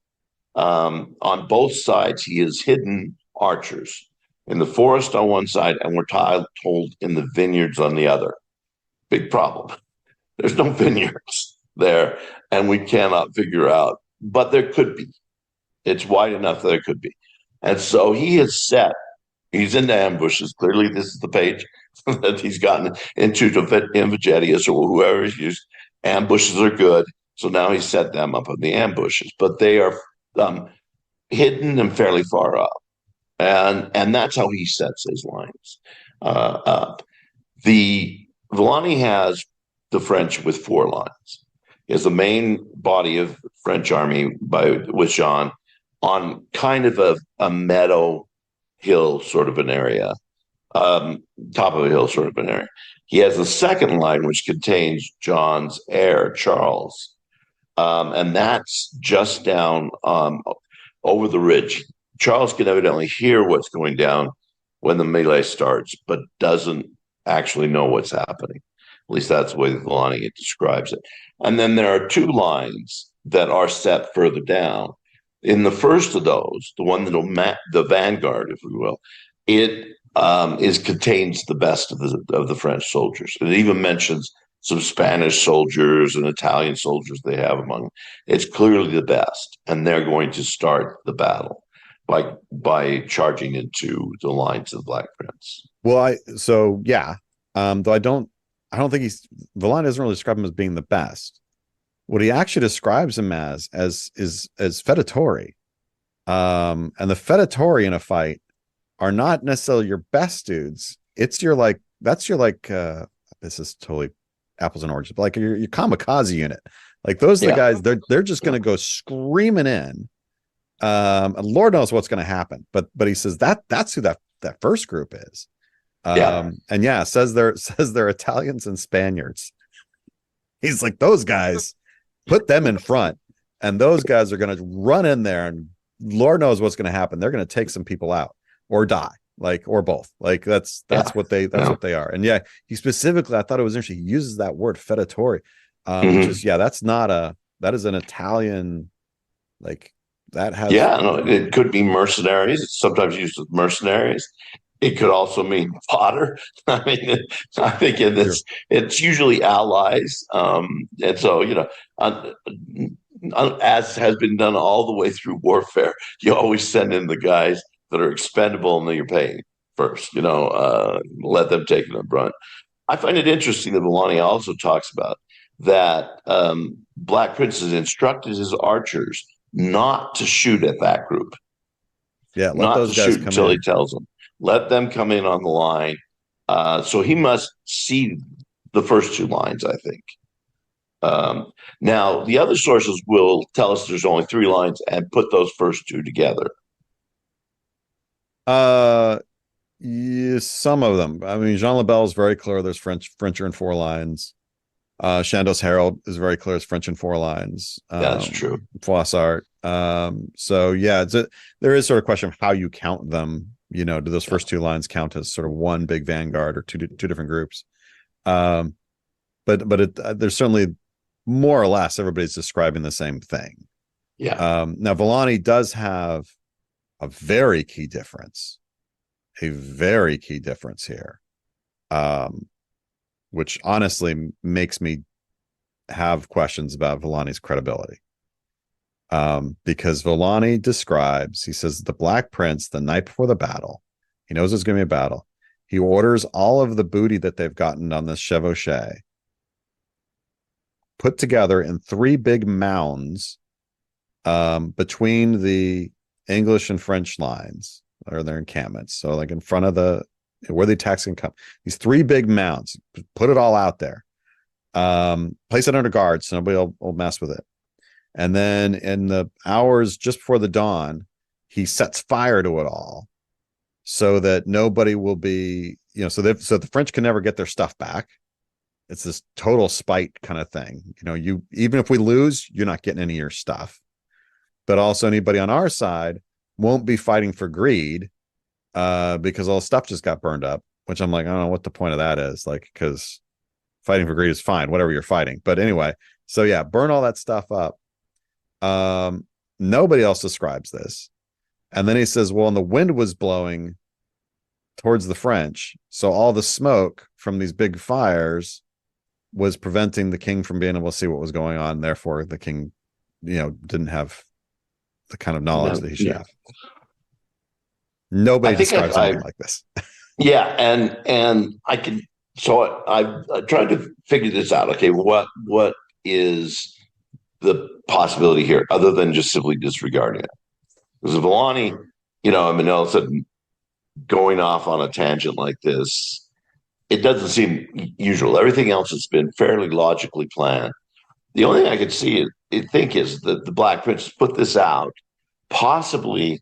On both sides, he has hidden archers in the forest on one side, and we're told in the vineyards on the other. Big problem. There's no vineyards there, and we cannot figure out, but there could be. It's wide enough that there could be. And so he has set, he's into ambushes. Clearly, this is the page that he's gotten into in Vegetius or whoever he's used. Ambushes are good. So now he's set them up in the ambushes, but they are um, hidden and fairly far up. And that's how he sets his lines up. The Villani has the French with four lines. He has the main body of French army with Jean on kind of a meadow hill sort of an area, top of a hill sort of an area. He has the second line, which contains John's heir, Charles, and that's just down over the ridge. Charles can evidently hear what's going down when the melee starts, but doesn't actually know what's happening. At least that's the way Villani describes it. And then there are two lines that are set further down. In the first of those, the one that the vanguard, if we will, it is contains the best of the French soldiers. It even mentions some Spanish soldiers and Italian soldiers they have among them. It's clearly the best, and they're going to start the battle by charging into the lines of the Black Prince. Well, yeah. Though I don't think Villani doesn't really describe him as being the best. What he actually describes him as fedatori. And the fedatori in a fight are not necessarily your best dudes. It's your like that's your like this is totally apples and oranges, but like your kamikaze unit. Like those are the Yeah, guys, they're just gonna go screaming in. And Lord knows what's gonna happen. But he says that's who that first group is. yeah, And yeah, says they're Italians and Spaniards. He's like, those guys, put them in front, and those guys are going to run in there, and Lord knows what's going to happen. They're going to take some people out or die, like, or both. Like yeah, that's yeah. what they are. And yeah, he specifically, I thought it was interesting. He uses that word fedatori, which Mm-hmm. is that is an Italian, like that has Yeah, no, it could be mercenaries. It's sometimes used as mercenaries. It could also mean fodder. I mean, I think in your this, it's usually allies. And so, as has been done all the way through warfare, you always send in the guys that are expendable and that you're paying first, let them take the brunt. I find it interesting that Milani also talks about that Black Prince has instructed his archers not to shoot at that group, yeah. Let not those to guys shoot come until he in. tells them. Let them come in on the line. So he must see the first two lines, I think. Now, the other sources will tell us there's only three lines and put those first two together. Uh, yeah, some of them. I mean, Jean Lebel is very clear. There's French are in four lines. Chandos Herald is very clear. It's French in four lines. That's true. Froissart. So yeah, there is sort of a question of how you count them. Do those Yeah. first two lines count as sort of one big vanguard or two different groups? Um, there's certainly more or less everybody's describing the same thing. Yeah. Now Villani does have a very key difference, here. Um, which honestly makes me have questions about Villani's credibility. Because Villani he says the Black Prince, the night before the battle, He knows it's going to be a battle. He orders all of the booty that they've gotten on this chevauchée put together in 3 big mounds between the English and French lines, or their encampments. So like in front of where the attacks can come, these 3 big mounds, put it all out there. Place it under guard so nobody will mess with it. And then in the hours just before the dawn, he sets fire to it all so that nobody will be, so the French can never get their stuff back. It's this total spite kind of thing. Even if we lose, you're not getting any of your stuff. But also anybody on our side won't be fighting for greed because all the stuff just got burned up, which I'm like, I don't know what the point of that is. Like, because fighting for greed is fine, whatever you're fighting. But anyway, so yeah, burn all that stuff up. Nobody else describes this. And then he says, well, and the wind was blowing towards the French. So all the smoke from these big fires was preventing the king from being able to see what was going on. Therefore, the king, didn't have the kind of knowledge that he should have. Nobody describes anything like this. Yeah. And I tried to figure this out. Okay. What is the possibility here other than just simply disregarding it? Because Villani, all of a sudden going off on a tangent like this, it doesn't seem usual. Everything else has been fairly logically planned. The only thing I could think is that the Black Prince put this out, possibly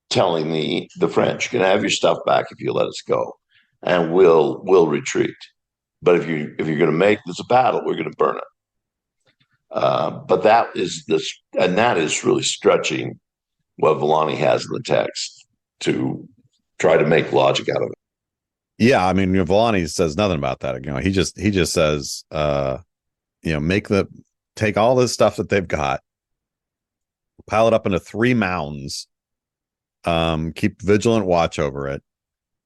telling the French, "You're gonna have your stuff back if you let us go, and we'll retreat. But if you're going to make this a battle, we're going to burn it." But that is really stretching what Villani has in the text to try to make logic out of it. Yeah, I mean, Villani says nothing about that. He just says, take all this stuff that they've got, pile it up into 3 mounds, keep vigilant watch over it,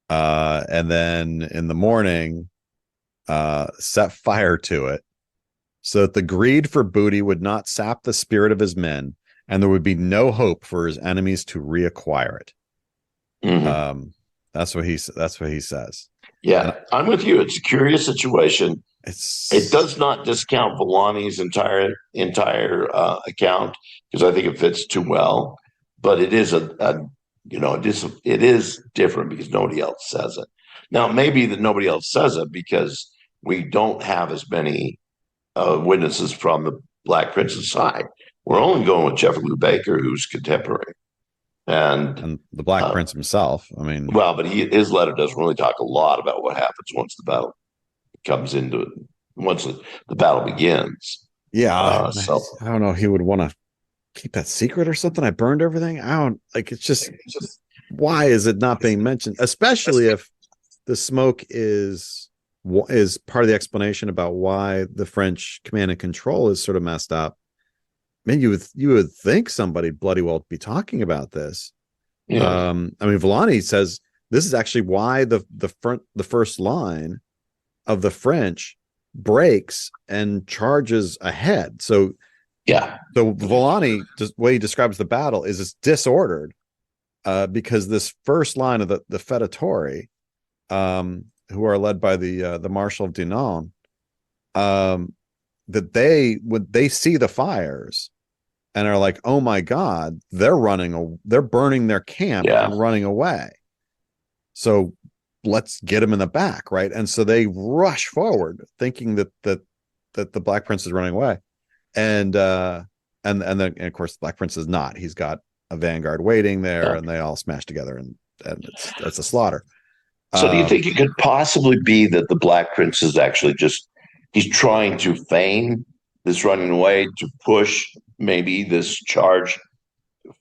and then in the morning, set fire to it, so that the greed for booty would not sap the spirit of his men, and there would be no hope for his enemies to reacquire it. Mm-hmm. That's what he says. Yeah, and I'm with you. It's a curious situation. It does not discount Villani's entire account, because I think it fits too well. But it is it is different because nobody else says it. Now, maybe that nobody else says it because we don't have as many witnesses from the Black Prince's side. We're only going with Jeffrey Lou Baker, who's contemporary. And the Black Prince himself. I mean, well, but his letter doesn't really talk a lot about what happens once the battle comes into it, once the battle begins. Yeah, so I don't know. He would want to keep that secret or something. I burned everything. I don't like. It's just why is it not being mentioned? Especially if the smoke is part of the explanation about why the French command and control is sort of messed up. Man, you would think somebody bloody well be talking about this. Yeah. I mean, Villani says this is actually why the first line of the French breaks and charges ahead. So yeah. So Villani, the way he describes the battle is it's disordered because this first line of the Fedatori, who are led by the Marshal of Dinan, that they see the fires and are like, oh my God, they're burning their camp and running away. So let's get them in the back, right? And so they rush forward, thinking that the Black Prince is running away, and then of course the Black Prince is not. He's got a vanguard waiting there, and they all smash together, and it's a slaughter. So do you think it could possibly be that the Black Prince is actually he's trying to feign this running away to push maybe this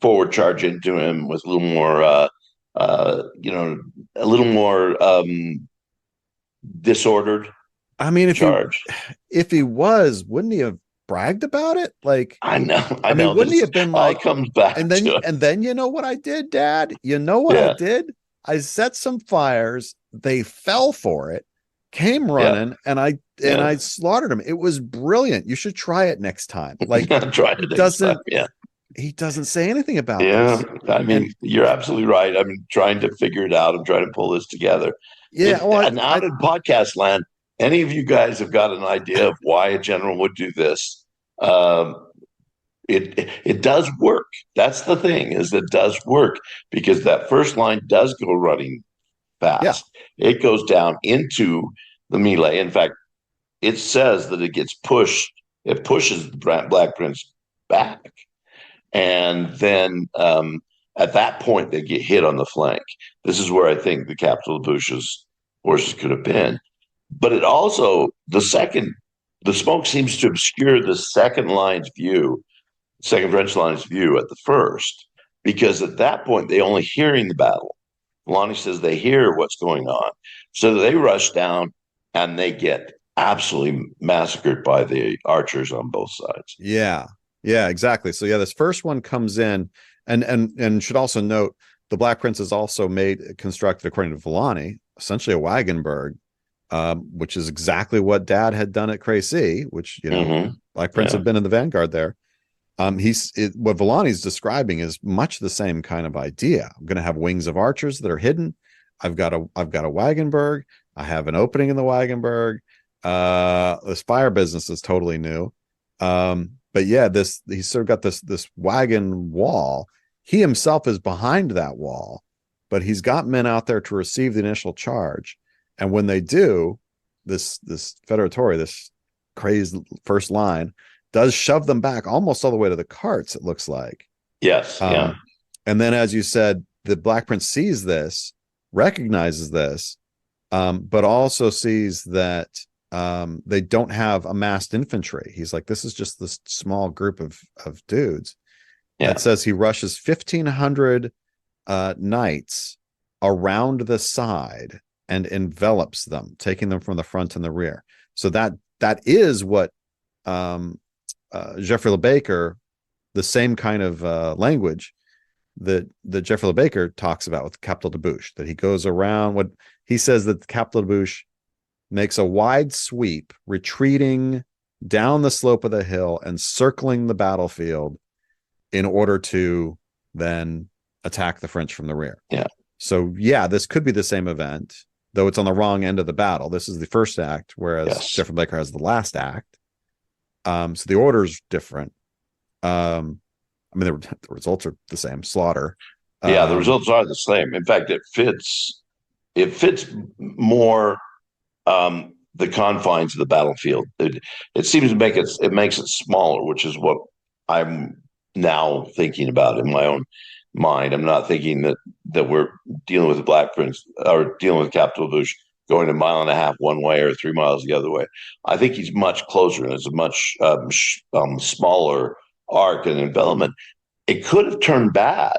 forward charge into him with a little more, a little more disordered? I mean, if he was, wouldn't he have bragged about it? Like, I know. Wouldn't he have been like, comes back and then you know what I did, Dad? You know what I did? I set some fires. They fell for it, came running, and I slaughtered them. It was brilliant. You should try it next time. Like, try it. he doesn't say anything about Yeah, this. I And mean, you're absolutely right. I'm trying to figure it out. I'm trying to pull this together. yeah, If well, and out in podcast land, any of you guys have got an idea of why a general would do this, um, it does work. That's the thing, is it does work because that first line does go running yeah, fast. It goes down into the melee. In fact, it says that it gets pushed. It pushes the Black Prince back, and then at that point they get hit on the flank. This is where I think the capital of Bush's forces could have been. But it also the smoke seems to obscure the second line's view, second French line's view at the first, because at that point they only hearing the battle. Lonnie says they hear what's going on, so they rush down and they get absolutely massacred by the archers on both sides. yeah, yeah, exactly. So yeah, this first one comes in, and should also note the Black Prince is also constructed according to Villani, essentially a Wagenberg, which is exactly what Dad had done at Crécy, which Black Prince Yeah. had been in the vanguard there. What Villani's describing is much the same kind of idea. I'm going to have wings of archers that are hidden. I've got a Wagenberg. I have an opening in the Wagenberg. This fire business is totally new. But yeah, he's sort of got this wagon wall. He himself is behind that wall, but he's got men out there to receive the initial charge. And when they do, this Federatore, this crazed first line, does shove them back almost all the way to the carts, it looks like. Yes. Yeah. And then, as you said, the Black Prince sees this, recognizes this, but also sees that they don't have amassed infantry. He's like, this is just this small group of dudes. Yeah. It says he rushes 1,500 knights around the side and envelops them, taking them from the front and the rear. So that is what Geoffrey Le Baker, the same kind of language that Geoffrey Le Baker talks about with Capital de Buch, that he goes around. What he says that the Capital de Buch makes a wide sweep, retreating down the slope of the hill and circling the battlefield in order to then attack the French from the rear. Yeah. So yeah, this could be the same event, though it's on the wrong end of the battle. This is the first act, whereas Geoffrey Baker has the last act. So the order's different. I mean, the results are the same. Slaughter. Yeah, the results are the same. In fact, it fits more the confines of the battlefield. It seems to makes it smaller, which is what I'm now thinking about in my own mind. I'm not thinking that we're dealing with the Black Prince or dealing with Capital Bush going a mile and a half one way or 3 miles the other way. I think he's much closer, and it's a much smaller arc and envelopment. It could have turned bad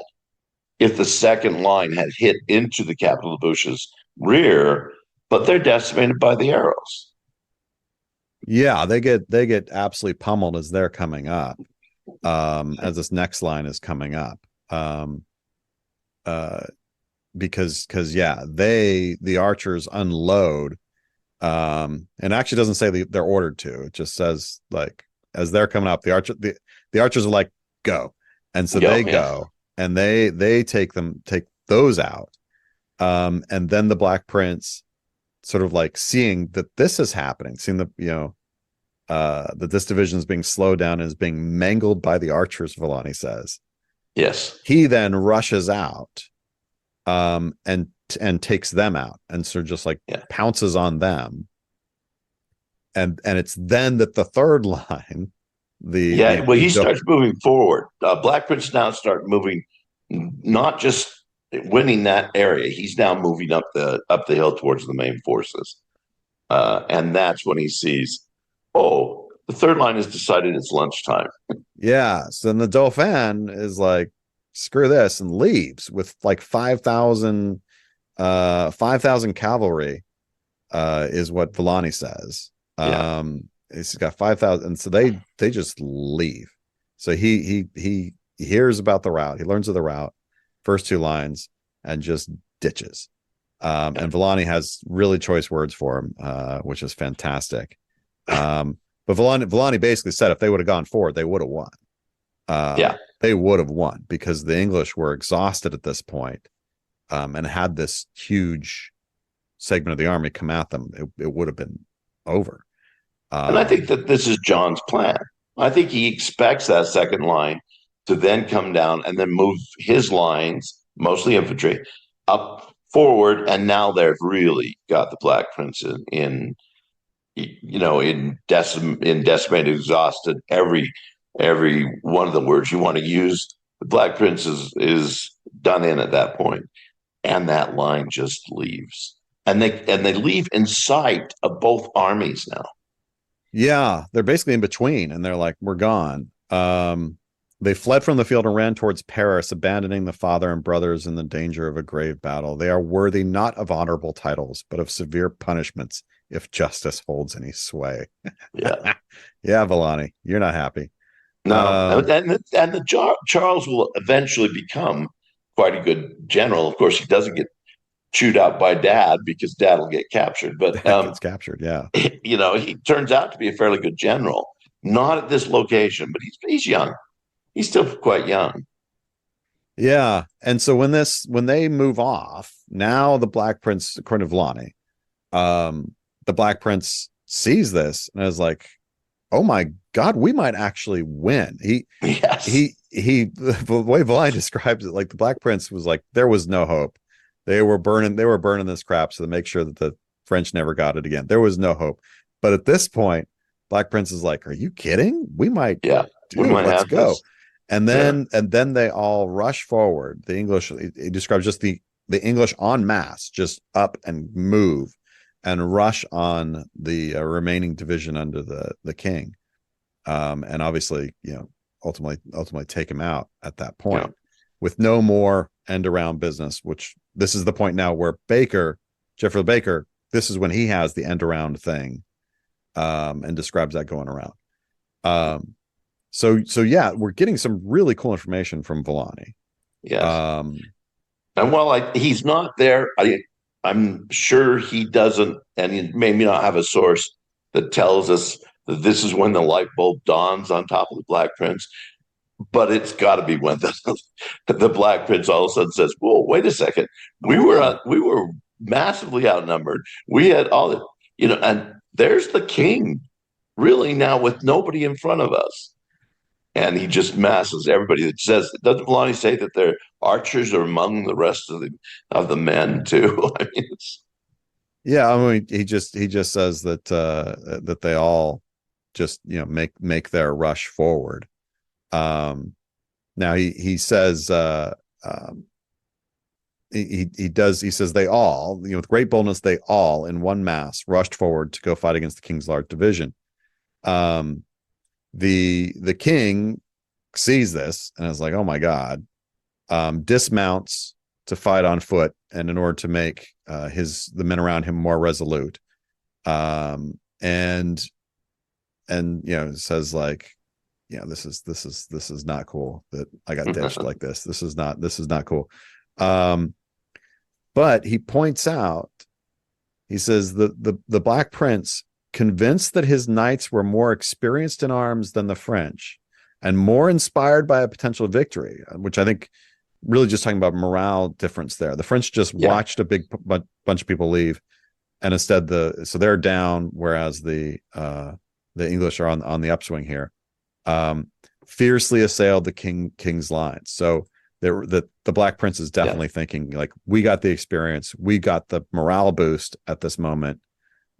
if the second line had hit into the Capital Bush's rear, but they're decimated by the arrows. Yeah, they get absolutely pummeled as they're coming up, as this next line is coming up. Because yeah, the archers unload, and actually doesn't say they're ordered to. It just says, like, as they're coming up, the archers are like, go, and so they go, and they take those out, and then the Black Prince, sort of like seeing that this is happening, seeing that this division is being slowed down and is being mangled by the archers, Villani says. Yes. He then rushes out, and takes them out, and sort of just like pounces on them. And it's then that the third line, he starts moving forward. Black Prince now start moving, not just winning that area. He's now moving up the hill towards the main forces, and that's when he sees, oh, the third line has decided it's lunchtime. Yeah. So then the Dauphin is like, screw this, and leaves with like 5,000 cavalry, is what Villani says. He's got 5,000, and so they just leave. So he hears about the route, he learns of the route, first two lines, and just ditches. And Villani has really choice words for him, which is fantastic. But Villani basically said if they would have gone forward, they would have won. they would have won because the English were exhausted at this point, and had this huge segment of the army come at them. It would have been over. And I think Um, that this is John's plan. I think he expects that second line to then come down and then move his lines, mostly infantry, up forward. And now they've really got the Black Prince in decimated, exhausted. Every one of the words you want to use, the Black Prince is done in at that point, and that line just leaves, and they leave in sight of both armies now. yeah, they're basically in between, and they're like, we're gone. They fled from the field and ran towards Paris, abandoning the father and brothers in the danger of a grave battle. They are worthy not of honorable titles, but of severe punishments if justice holds any sway. Yeah. Yeah, Villani, you're not happy. No, Um, and Charles will eventually become quite a good general. Of course, he doesn't get chewed out by Dad because Dad will get captured. But that gets captured. Yeah. he turns out to be a fairly good general. Not at this location, but he's young. He's still quite young. Yeah. And so when they move off, now the Black Prince, according to Villani, the Black Prince sees this and is like, oh my God, we might actually win. Yes. The way Villani describes it, like the Black Prince was like, there was no hope. They were burning this crap so to make sure that the French never got it again. There was no hope. But at this point, Black Prince is like, are you kidding? We might, Yeah. We dude, might let's have go. this. And then they all rush forward. The English, he describes just the English en masse, just up and move and rush on the remaining division under the king. And obviously, ultimately take him out at that point, Yeah. with no more end around business, which this is the point now where Jeffrey Baker, this is when he has the end around thing, and describes that going around. So yeah, we're getting some really cool information from Villani. Yes. And while he's not there, I'm sure he doesn't, and he maybe not have a source that tells us that this is when the light bulb dawns on top of the Black Prince. But it's got to be when the Black Prince all of a sudden says, "Whoa, wait a second! We were massively outnumbered. We had all the, and there's the king, really now with nobody in front of us." And he just masses everybody. That says, doesn't Villani say that their archers are among the rest of the men too? I mean, Yeah, I mean, he just says that they all just make their rush forward. Now he says he says they all, with great boldness, they all in one mass rushed forward to go fight against the king's large division. The king sees this and is like, oh my God, dismounts to fight on foot, and in order to make the men around him more resolute, and says like, this is not cool that I got ditched like this. This is not cool. But he points out, he says the Black Prince, convinced that his knights were more experienced in arms than the French and more inspired by a potential victory, which I think really just talking about morale difference there. The French just watched a big bunch of people leave, and instead so they're down, whereas the English are on the upswing here. Fiercely assailed the king's lines. So the Black Prince is definitely thinking like, we got the experience, we got the morale boost at this moment,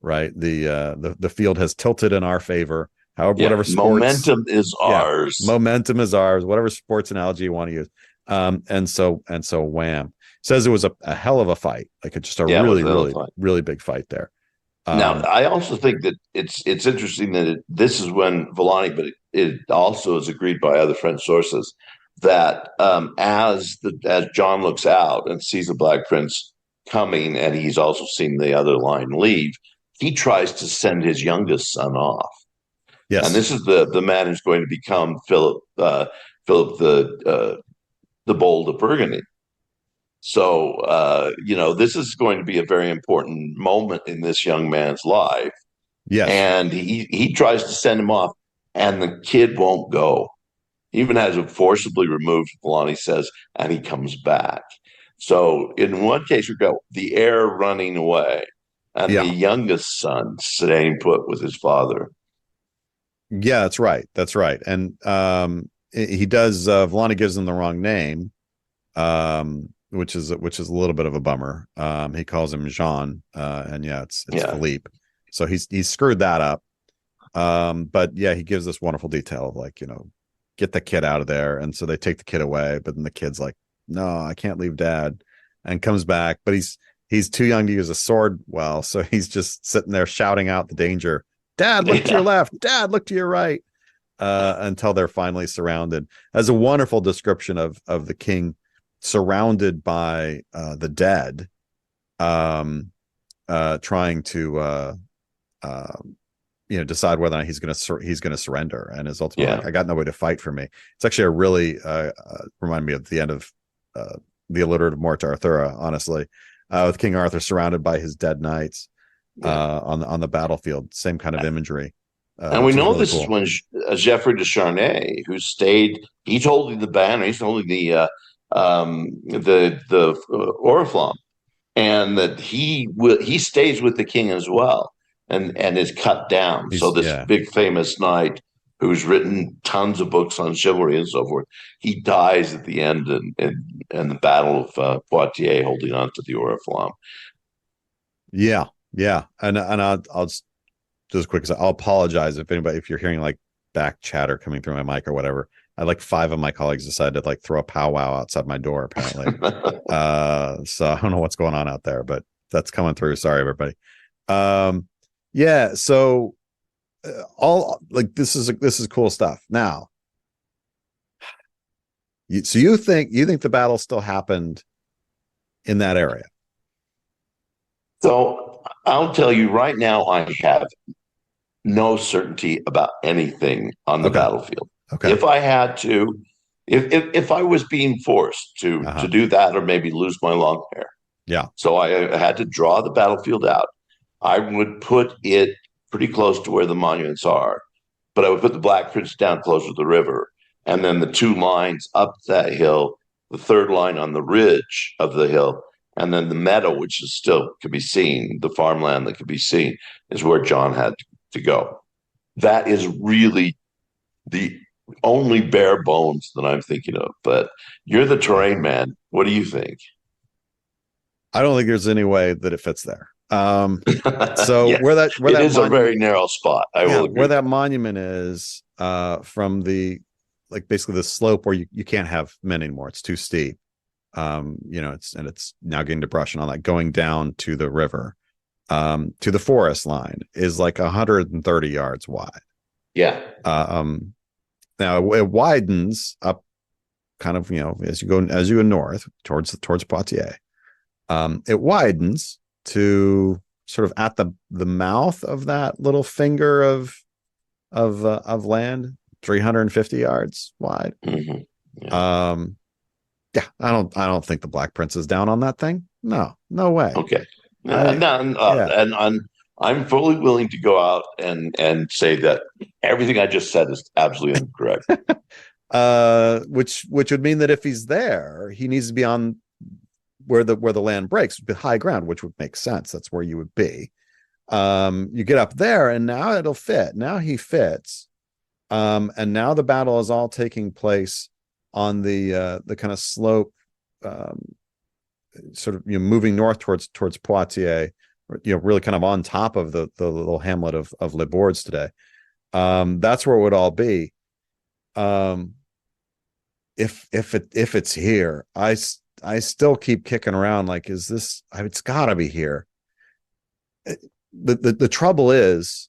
right? The field has tilted in our favor. However, whatever sports momentum is ours. Momentum is ours. Whatever sports analogy you want to use. And so wham. Says it was a hell of a fight. Like it's just a really big fight there. Now, I also think that it's interesting that this is when Villani, but it also is agreed by other French sources that as John looks out and sees the Black Prince coming, and he's also seen the other line leave, he tries to send his youngest son off. Yes, and this is the man who's going to become Philip the Bold of Burgundy. So, this is going to be a very important moment in this young man's life. Yes. And he tries to send him off, and the kid won't go. even has him forcibly removed, Villani says, and he comes back. So in one case, we got the heir running away and the Yeah. youngest son staying put with his father. Yeah, that's right. That's right. And he does Villani gives him the wrong name, which is a little bit of a bummer. He calls him Jean, and yeah, it's Yeah. Philippe. So he's screwed that up. But yeah, he gives this wonderful detail of like, get the kid out of there. And so they take the kid away, but then the kid's like, no, I can't leave dad, and comes back, but he's too young to use a sword well, so he's just sitting there shouting out the danger. Dad, look to your Yeah. left. Dad, look to your right. Until they're finally surrounded. As a wonderful description of the king surrounded by the dead, trying to decide whether or not he's going to surrender, and is ultimately Yeah. like, I got nobody to fight for me. It's actually a really remind me of the end of the alliterative Mort Arthur, honestly, with King Arthur surrounded by his dead knights on the battlefield. Same kind of imagery, And we which is know really this is cool. when Geoffrey de Charnay, who stayed, he's holding the banner, he's holding the oriflamme, and that he stays with the king as well, and is cut down. So He's this yeah big famous knight who's written tons of books on chivalry and so forth, he dies at the end in the Battle of Poitiers, holding on to the oriflamme. yeah yeah, and I'll just as quick as I'll apologize if you're hearing like back chatter coming through my mic or whatever. I like 5 of my colleagues decided to like throw a powwow outside my door apparently. So I don't know what's going on out there, but that's coming through. Sorry, everybody. Yeah. So all like this is cool stuff. Now, you think the battle still happened in that area? So I'll tell you right now, I have no certainty about anything on the Okay. battlefield. Okay. If I had to, if I was being forced to Uh-huh. do that, or maybe lose my long hair, Yeah. so I had to draw the battlefield out, I would put it pretty close to where the monuments are, but I would put the Black Prince down closer to the river, and then the 2 lines up that hill, the 3rd line on the ridge of the hill, and then the meadow, which is still could be seen, the farmland that could be seen, is where John had to go. That is really the only bare bones that I'm thinking of. But you're the terrain man. What do you think? I don't think there's any way that it fits there. So Yes, where it that is a monument very narrow spot. I yeah, will where agree. that monument is, from the like basically the slope where you can't have men anymore. It's too steep. It's now getting to brush and all that, going down to the river, to the forest line, is like 130 yards wide. Yeah. Now it widens up kind of, as you go north towards Poitiers. It widens to sort of at the mouth of that little finger of land, 350 yards wide. Mm-hmm. Yeah. Yeah, I don't think the Black Prince is down on that thing. No way. Okay. Yeah, I no, Yeah. and I'm fully willing to go out and say that everything I just said is absolutely incorrect. Which would mean that if he's there, he needs to be on where the land breaks, high ground, which would make sense. That's where you would be. You get up there, and now it'll fit. Now he fits. And now the battle is all taking place on the kind of slope, sort of moving north towards Poitiers, really kind of on top of the little hamlet of Les Bordes today. That's where it would all be. If it's here, I still keep kicking around like, is this? It's got to be here. The trouble is,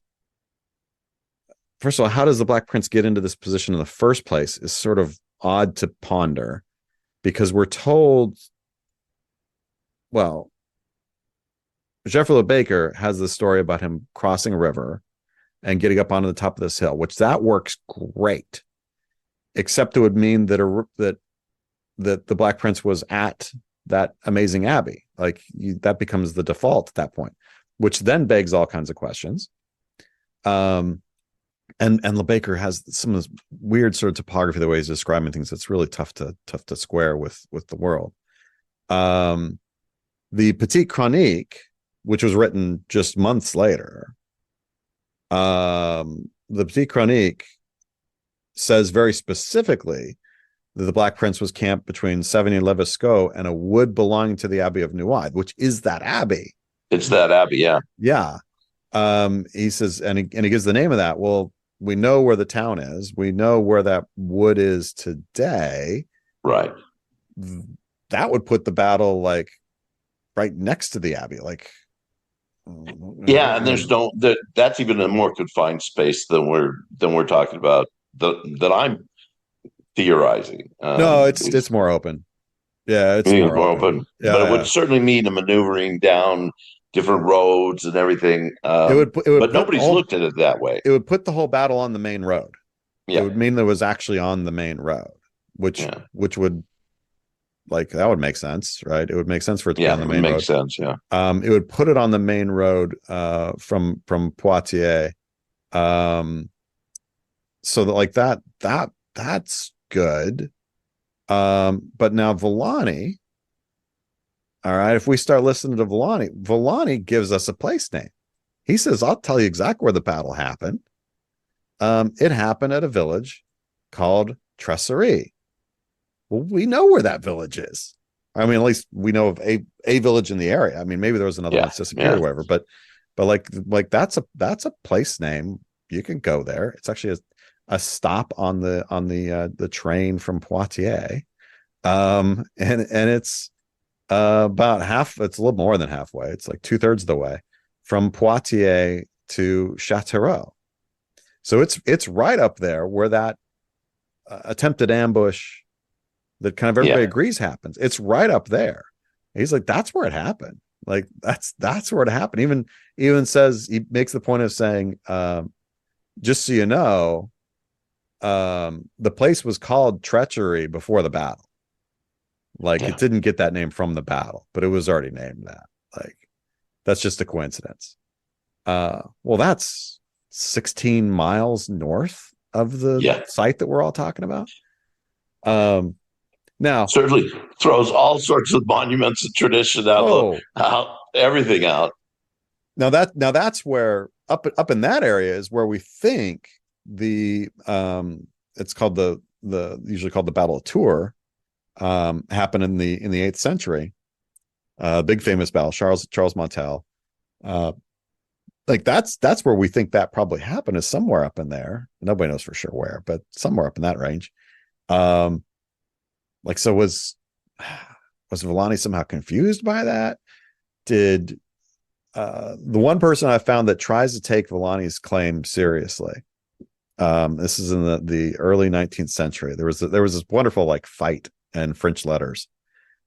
first of all, how does the Black Prince get into this position in the first place is sort of odd to ponder, because we're told, well, Geoffrey Le Baker has this story about him crossing a river and getting up onto the top of this hill, which that works great, except it would mean that the Black Prince was at that amazing abbey. Like that becomes the default at that point, which then begs all kinds of questions. and LeBaker has some of this weird sort of topography, the way he's describing things. That's really tough to square with the world. The Petite Chronique, which was written just months later, the Petite Chronique says very specifically that the Black Prince was camped between Savigny-le-Vescoux and a wood belonging to the Abbey of Nouailles, which is that abbey. It's that abbey, yeah. Yeah. He says, and he gives the name of that. Well, we know where the town is. We know where that wood is today. Right. That would put the battle like right next to the abbey. Like, yeah, and that's even a more confined space than we're talking about. That I'm theorizing. No, it's more open. Yeah, it's more open. Yeah, but it would certainly mean a maneuvering down different roads and everything. It would but nobody's looked at it that way. It would put the whole battle on the main road. Yeah. It would mean that it was actually on the main road, which would, like, that would make sense, right? It would make sense for it to be on the main road. Yeah, makes sense. Yeah. It would put it on the main road from Poitiers. So that, like, that's good. But now Villani, all right, if we start listening to Villani gives us a place name. He says, I'll tell you exactly where the battle happened. It happened at a village called Tresserie. Well, we know where that village is. I mean, at least we know of a village in the area. I mean, maybe there was another one that's disappeared or whatever, but like that's a place name. You can go there. It's actually a stop on the train from Poitiers. And it's about half, it's a little more than halfway. It's like 2/3 of the way from Poitiers to Châteauroux. So it's right up there where that attempted ambush that kind of everybody agrees happens. It's right up there. He's like, that's where it happened. Like that's where it happened. Even says, he makes the point of saying, just so you know, the place was called Treachery before the battle. Like it didn't get that name from the battle, but it was already named that. Like that's just a coincidence. Well, that's 16 miles north of the site that we're all talking about. Now certainly throws all sorts of monuments and tradition out, everything out. Now that's where up in that area is where we think the it's called the usually called the Battle of Tours, happened in the 8th century. Big famous battle, Charles Martel. Like that's where we think that probably happened, is somewhere up in there. Nobody knows for sure where, but somewhere up in that range. Like, so was Villani somehow confused by that? Did the one person I found that tries to take Villani's claim seriously, this is in the early 19th century. There was this wonderful like fight in French letters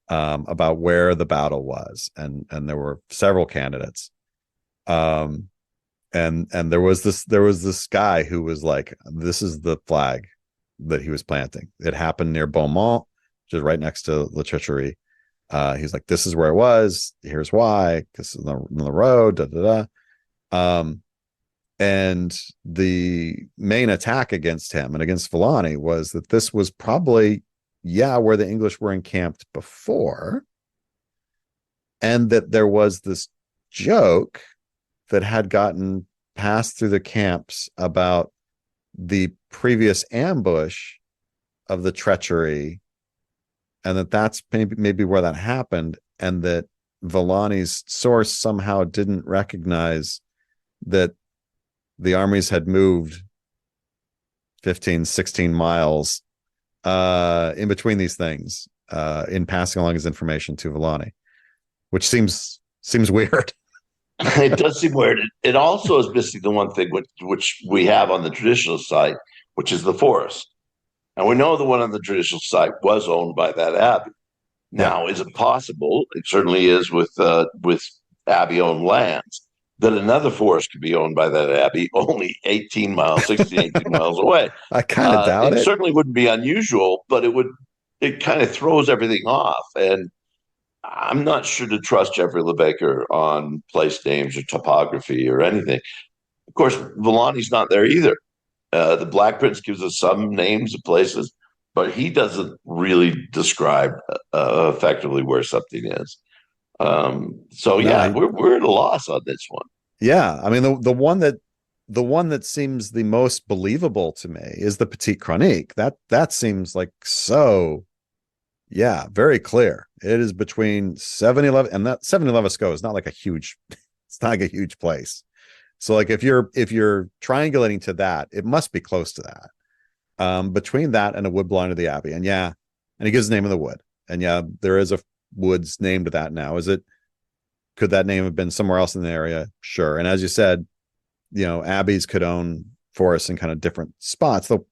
about where the battle was, and there were several candidates. And there was this guy who was like, this is the flag that he was planting. It happened near Beaumont, which is right next to La Treacherie. He's like, this is where it was. Here's why. This is on the road. Da, da, da. And the main attack against him and against Villani was that this was probably, where the English were encamped before. And that there was this joke that had gotten passed through the camps about the previous ambush of the Treachery, and that's maybe where that happened, and that Villani's source somehow didn't recognize that the armies had moved 15, 16 miles in between these things, in passing along his information to Villani, which seems weird. It does seem weird. It also is missing the one thing which we have on the traditional site, which is the forest. And we know the one on the traditional site was owned by that abbey. Now, is it possible? It certainly is with abbey-owned lands, that another forest could be owned by that abbey only 18 miles away. I kind of doubt it. It certainly wouldn't be unusual, but it kind of throws everything off. And I'm not sure to trust Geoffrey LeBaker on place names or topography or anything. Of course, Villani's not there either. The Black Prince gives us some names of places, but he doesn't really describe effectively where something is. So No, yeah, we're at a loss on this one. yeah. I mean, the one that seems the most believable to me is the Petite Chronique. That seems like so, yeah, very clear. It is between 7-11, and that 7-11 Sco is not like a huge, it's not like a huge place. So like if you're triangulating to that, it must be close to that. Between that and a wood belonging to the Abbey. And yeah, and he gives the name of the wood. And yeah, there is a woods named that now. Could that name have been somewhere else in the area? Sure. And as you said, abbeys could own forests in kind of different spots. Though,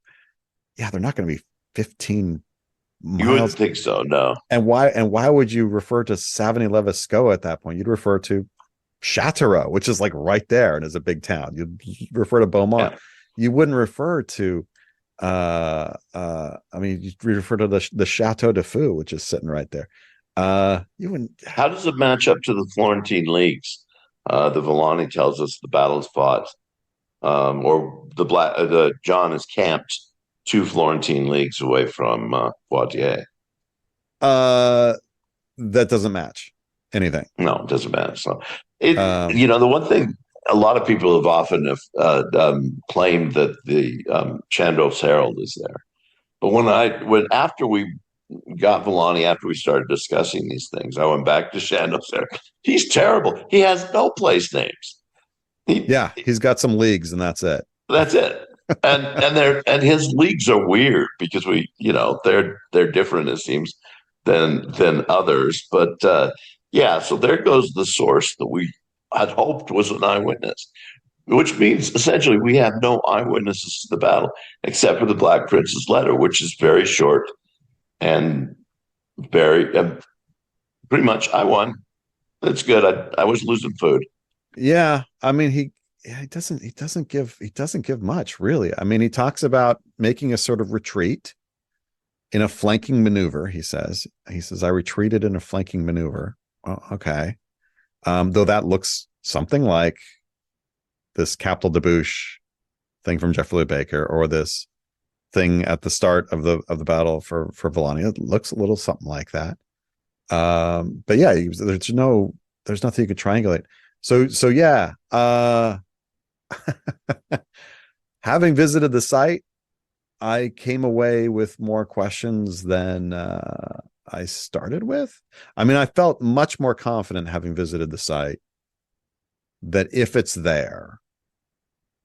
yeah, they're not going to be 15 You wouldn't miles. think so, no. And why would you refer to Savigny-le-Vesco at that point? You'd refer to Châteauroux, which is like right there and is a big town. You'd refer to Beaumont. Yeah. You wouldn't refer to I mean, you refer to the Chateau de Fou, which is sitting right there. You wouldn't. How does it match up to the Florentine leagues? The Villani tells us the battle is fought, or the John is camped 2 Florentine leagues away from Poitiers. Uh, that doesn't match anything. No, it doesn't matter. So Um, the one thing a lot of people have often claimed that the Chandos Herald is there, but when after we got Villani, after we started discussing these things, I went back to Chandos Herald. He's terrible. He has no place names. He yeah, he's got some leagues, and that's it. That's it. And his leagues are weird because they're different, it seems, than others. But yeah, so there goes the source that we had hoped was an eyewitness, which means essentially we have no eyewitnesses to the battle except for the Black Prince's letter, which is very short and very pretty much I won. That's good. I was losing food. Yeah, I mean he doesn't give much really. I mean, he talks about making a sort of retreat in a flanking maneuver. He says I retreated in a flanking maneuver. Well, okay. Though that looks something like this capital de Bouche thing from Jeffrey Lee Baker, or this thing at the start of the battle for Villani. It looks a little something like that. But yeah, there's nothing you could triangulate. So yeah. Having visited the site, I came away with more questions than I started with. I mean, I felt much more confident having visited the site that if it's there,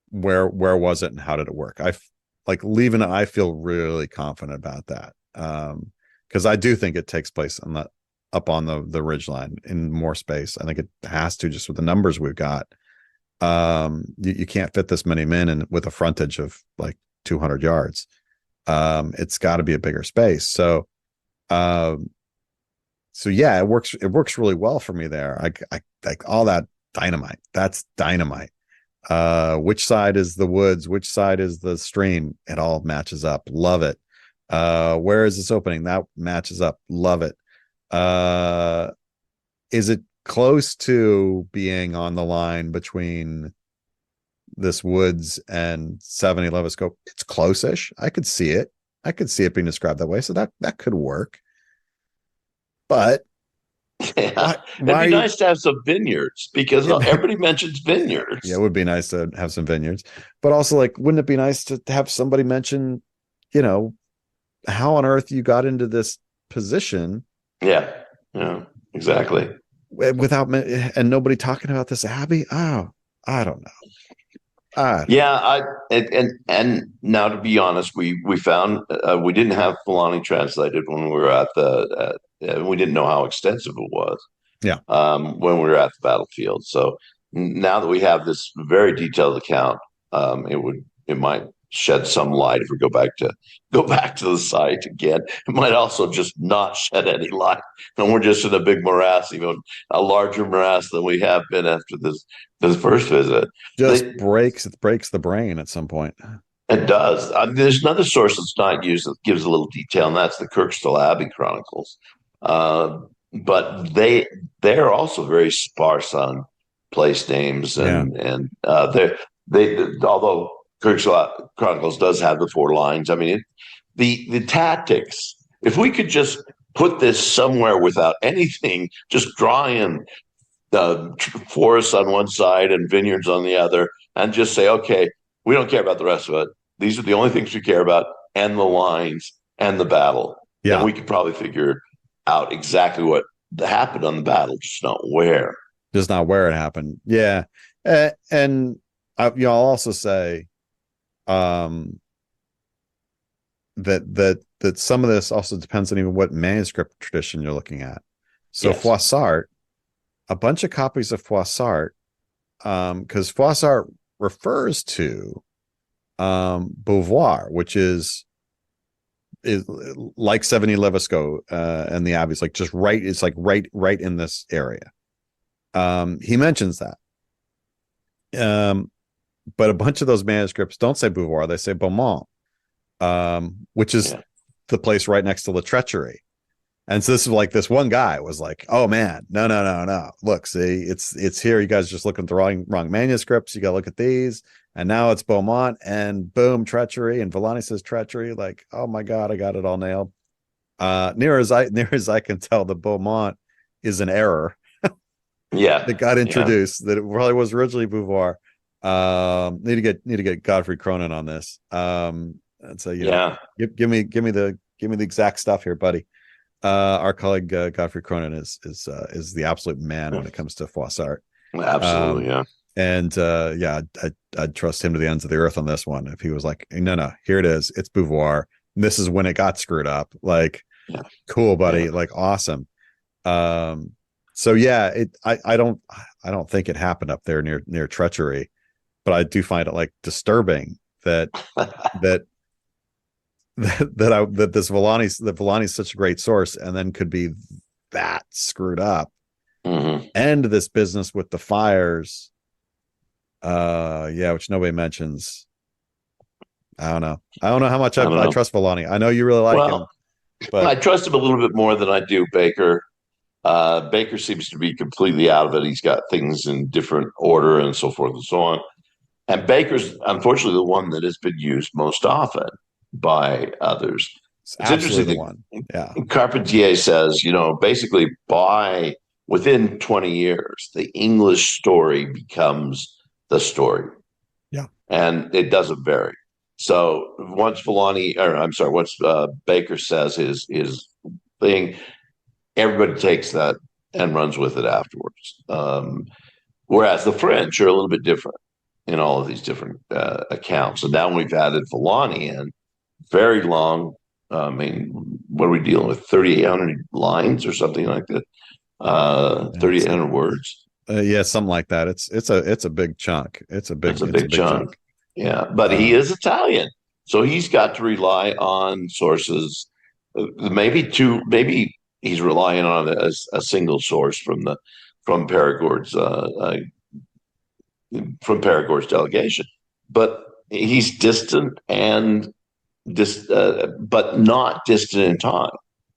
where was it and how did it work? Like leaving it, I feel really confident about that. Because I do think it takes place up on the ridge line in more space. I think it has to, just with the numbers we've got. You can't fit this many men in with a frontage of like 200 yards. It's got to be a bigger space. So yeah, it works really well for me there. I like all that dynamite. That's dynamite. Which side is the woods? Which side is the stream? It all matches up. Love it. Where is this opening? That matches up. Love it. Is it close to being on the line between this woods and 7-11 Scope? It's close-ish. I could see it being described that way. So that could work. But yeah. It'd be nice to have some vineyards because everybody mentions vineyards. Yeah, it would be nice to have some vineyards. But also, like, wouldn't it be nice to have somebody mention, how on earth you got into this position? Yeah, exactly. Without and nobody talking about this abbey. Oh, I don't know. Yeah, and now to be honest, we found we didn't have Fulani translated when we were at we didn't know how extensive it was. Yeah. When we were at the battlefield. So now that we have this very detailed account, it might shed some light if we go back to the site again. It might also just not shed any light, and we're just in a big morass, even a larger morass than we have been after this first visit. It breaks the brain at some point. It does. There's another source that's not used that gives a little detail, and that's the Kirkstall Abbey Chronicles. But they're also very sparse on place names, and they although Chronicles does have the 4 lines. I mean, the tactics. If we could just put this somewhere without anything, just draw in the forests on one side and vineyards on the other, and just say, okay, we don't care about the rest of it. These are the only things we care about, and the lines and the battle. Then Yeah, we could probably figure out exactly what happened on the battle, just not where. just not where it happened. Yeah, and I'll also say um, that some of this also depends on even what manuscript tradition you're looking at. So Yes. Froissart, a bunch of copies of Froissart, because Froissart refers to Beauvoir, which is like 70 Levisco and the Abbeys, like just right. It's like right in this area. He mentions that. But a bunch of those manuscripts don't say Beauvoir; they say Beaumont, which is the place right next to La Treacherie. And so this is like this one guy was like, "Oh man, no! Look, see, it's here. You guys are just looking at the wrong manuscripts. You got to look at these." And now it's Beaumont, and boom, treachery. And Villani says treachery. Like, oh my god, I got it all nailed. Near as I can tell, the Beaumont is an error. Yeah. That got introduced. That it probably was originally Beauvoir. Need to get Godfrey Cronin on this. And so give me the exact stuff here, buddy. Our colleague Godfrey Cronin is the absolute man when it comes to Froissart. Absolutely, yeah. And I'd trust him to the ends of the earth on this one. If he was like, no, here it is, it's Beauvoir. And this is when it got screwed up. Like, cool, buddy. Like, awesome. So yeah, I don't think it happened up there near Treachery, but I do find it like disturbing that this Villani's such a great source, and then could be that screwed up. Mm-hmm. And this business with the fires, which nobody mentions. I don't know how much I trust Villani. I know you really like him, but I trust him a little bit more than I do Baker. Baker seems to be completely out of it. He's got things in different order and so forth and so on. And Baker's unfortunately the one that has been used most often by others. It's interesting. The one. Yeah. Carpentier says, basically within 20 years, the English story becomes the story. Yeah. And it doesn't vary. So once Baker says his thing, everybody takes that and runs with it afterwards. Whereas the French are a little bit different in all of these different accounts. And now we've added Villani in, very long. I mean, what are we dealing with? 3,800 lines or something like that. 3,800 words. Something like that. It's a big chunk. It's a big chunk. Yeah, but he is Italian, so he's got to rely on sources. Maybe he's relying on a single source from Perigord's delegation, but he's distant but not distant in time.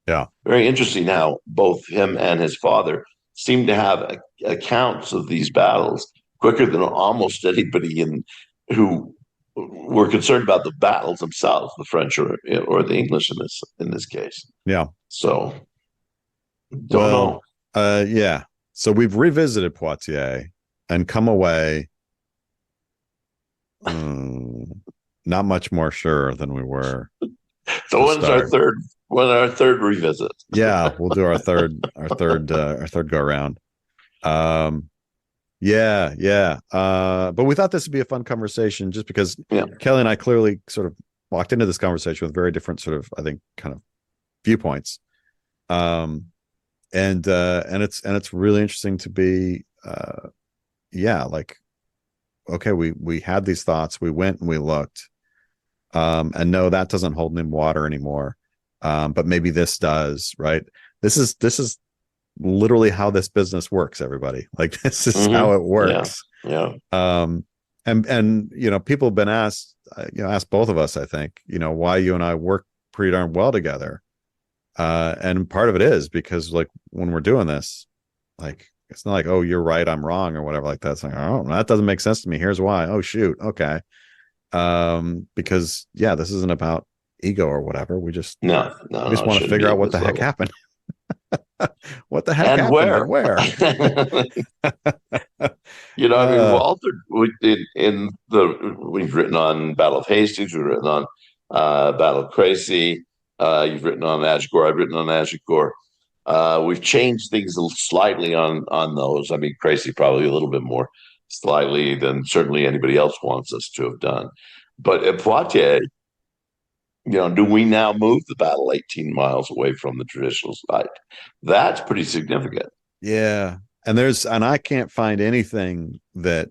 Yeah, very interesting how both him and his father seem to have accounts of these battles quicker than almost anybody who were concerned about the battles themselves, the French or the English in this case. Yeah. So don't know. Yeah. So we've revisited Poitiers and come away not much more sure than we were. So when's our third revisit? Yeah, we'll do our third go around. But we thought this would be a fun conversation just because Kelly and I clearly sort of walked into this conversation with very different sort of, I think, kind of viewpoints. And it's really interesting to be like, okay, we had these thoughts, we went and we looked, and no, that doesn't hold any water anymore. But maybe this does, right? This is literally how this business works, everybody. Like, this is how it works. Yeah. And people have been asked both of us, I think, why you and I work pretty darn well together. And part of it is because, like, when we're doing this, like, it's not like, oh, you're right, I'm wrong, or whatever like that. It's like, oh, that doesn't make sense to me. Here's why. Oh, shoot. Okay. Because this isn't about ego or whatever. We just No, it want to shouldn't figure be out at what the this heck level. happened. What the heck And happened and where? where? I mean, uh Walter, we've written on Battle of Hastings, we've written on Battle of Crecy, you've written on Agincourt, I've written on Agincourt. We've changed things slightly on those. I mean, Crecy probably a little bit more slightly than certainly anybody else wants us to have done. But at Poitiers, do we now move the battle 18 miles away from the traditional site? That's pretty significant. yeah. And I can't find anything that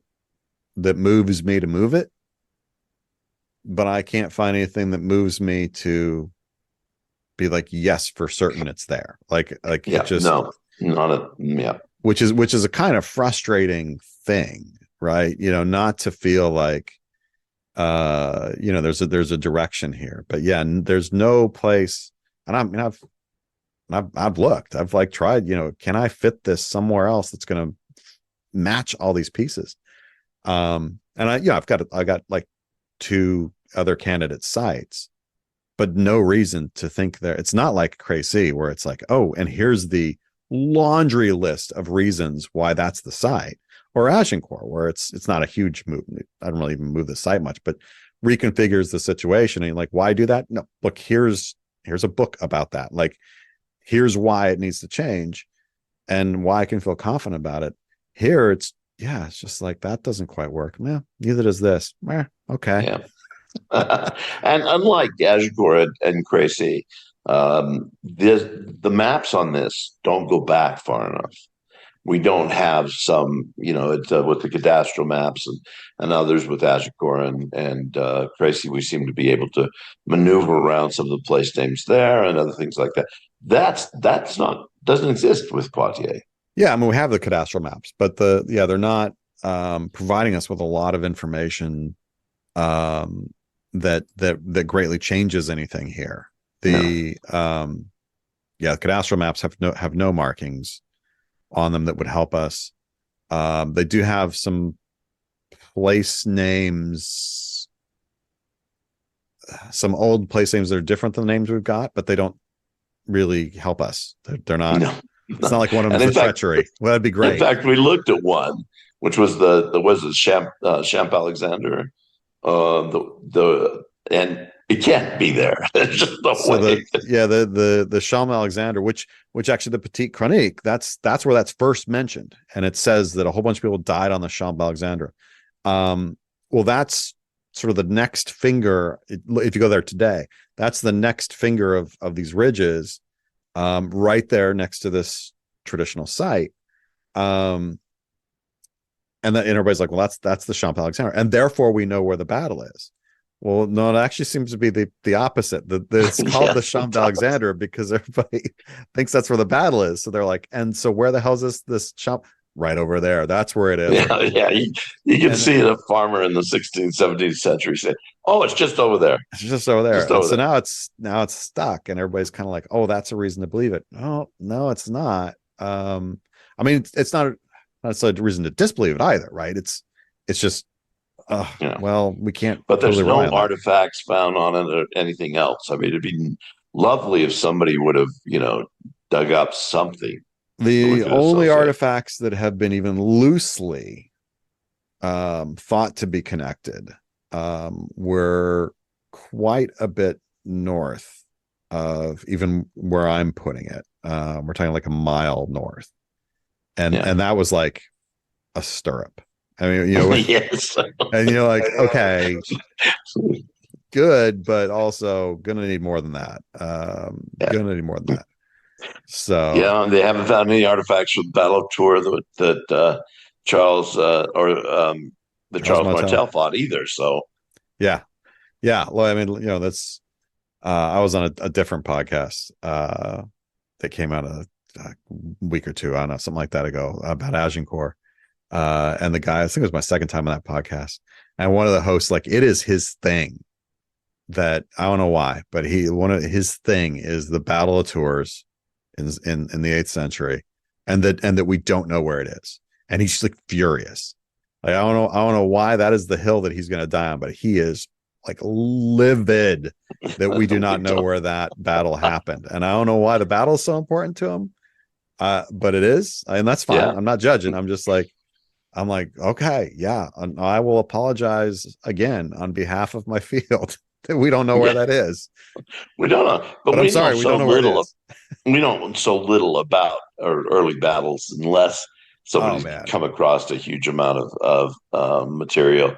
moves me to move it, but I can't find anything that moves me to be like, yes, for certain it's there. Like it Yeah, just, no, not a, yeah. which is a kind of frustrating thing, right? Not to feel like there's a direction here. But yeah, there's no place. And I've looked. I've like tried, can I fit this somewhere else that's going to match all these pieces? And I've got like two other candidate sites, but no reason to think there. It's not like Crecy where it's like, oh, and here's the laundry list of reasons why that's the site, or Agincourt where it's not a huge move. I don't really even move the site much, but reconfigures the situation. And like, why do that? No, look, here's a book about that. Like, here's why it needs to change and why I can feel confident about it. Here, it's just like, that doesn't quite work. Yeah, neither does this. Okay. Yeah. And unlike Agincourt and Crecy, the maps on this don't go back far enough. We don't have some, it's with the cadastral maps and others with Agincourt and Crecy, we seem to be able to maneuver around some of the place names there and other things like that. That's not doesn't exist with Poitiers. Yeah, I mean, we have the cadastral maps, but they're not providing us with a lot of information that greatly changes anything here. No. The cadastral maps have no markings on them that would help us. They do have some place names, some old place names that are different than the names we've got, but they don't really help us. They're not. No. It's not like one of them And is the treachery. Well, that'd be in great. fact, we looked at one, which was was it Champ Alexander, and it can't be there. There's just no So way. the Champ Alexander, which actually the Petite Chronique, that's where that's first mentioned, and it says that a whole bunch of people died on the Champ Alexander. Well, that's sort of the next finger. If you go there today, that's the next finger of these ridges, right there next to this traditional site. And everybody's like, well, that's the Champ Alexander, and therefore we know where the battle is. Well, no, it actually seems to be the opposite. It's called the Champ Alexander because everybody thinks that's where the battle is. So they're like, and so where the hell is this Champ? Right over there. That's where it is. Yeah, yeah. You can see a farmer in the 16th, 17th century say, "Oh, it's just over there. It's just over there." Just over so there." now it's stuck, and everybody's kind of like, "Oh, that's a reason to believe it." No, it's not. I mean, it's not a reason to disbelieve it either, right? It's just, well, we can't. But there's totally no artifacts found on it or anything else. I mean, it'd be lovely if somebody would have, dug up something. The only artifacts that have been even loosely thought to be connected were quite a bit north of even where I'm putting it. We're talking like a mile north, and that was like a stirrup. I mean, yes, and you're like, okay, good, but also gonna need more than that. Gonna need more than that. So they haven't found any artifacts from the Battle of Tours that Charles Charles Martel fought either. So yeah. Well, I mean, that's I was on a different podcast that came out a week or two, I don't know, something like that ago, about Agincourt. And the guy, I think it was my second time on that podcast, and one of the hosts, like, it is his thing that I don't know why, but one of his thing is the Battle of Tours in the 8th century, and that we don't know where it is, and he's just like furious. Like, I don't know why that is the hill that he's going to die on, but he is like livid that we do not know where that battle happened. And I don't know why the battle is so important to him. But it is, and that's fine. Yeah, I'm not judging. I'm like, okay, yeah, and I will apologize again on behalf of my field that we don't know where yeah. that is. We don't know, but But I'm we know sorry, we so don't know where it little. is. We know so little about our early battles unless Oh somebody's man, come across a huge amount of material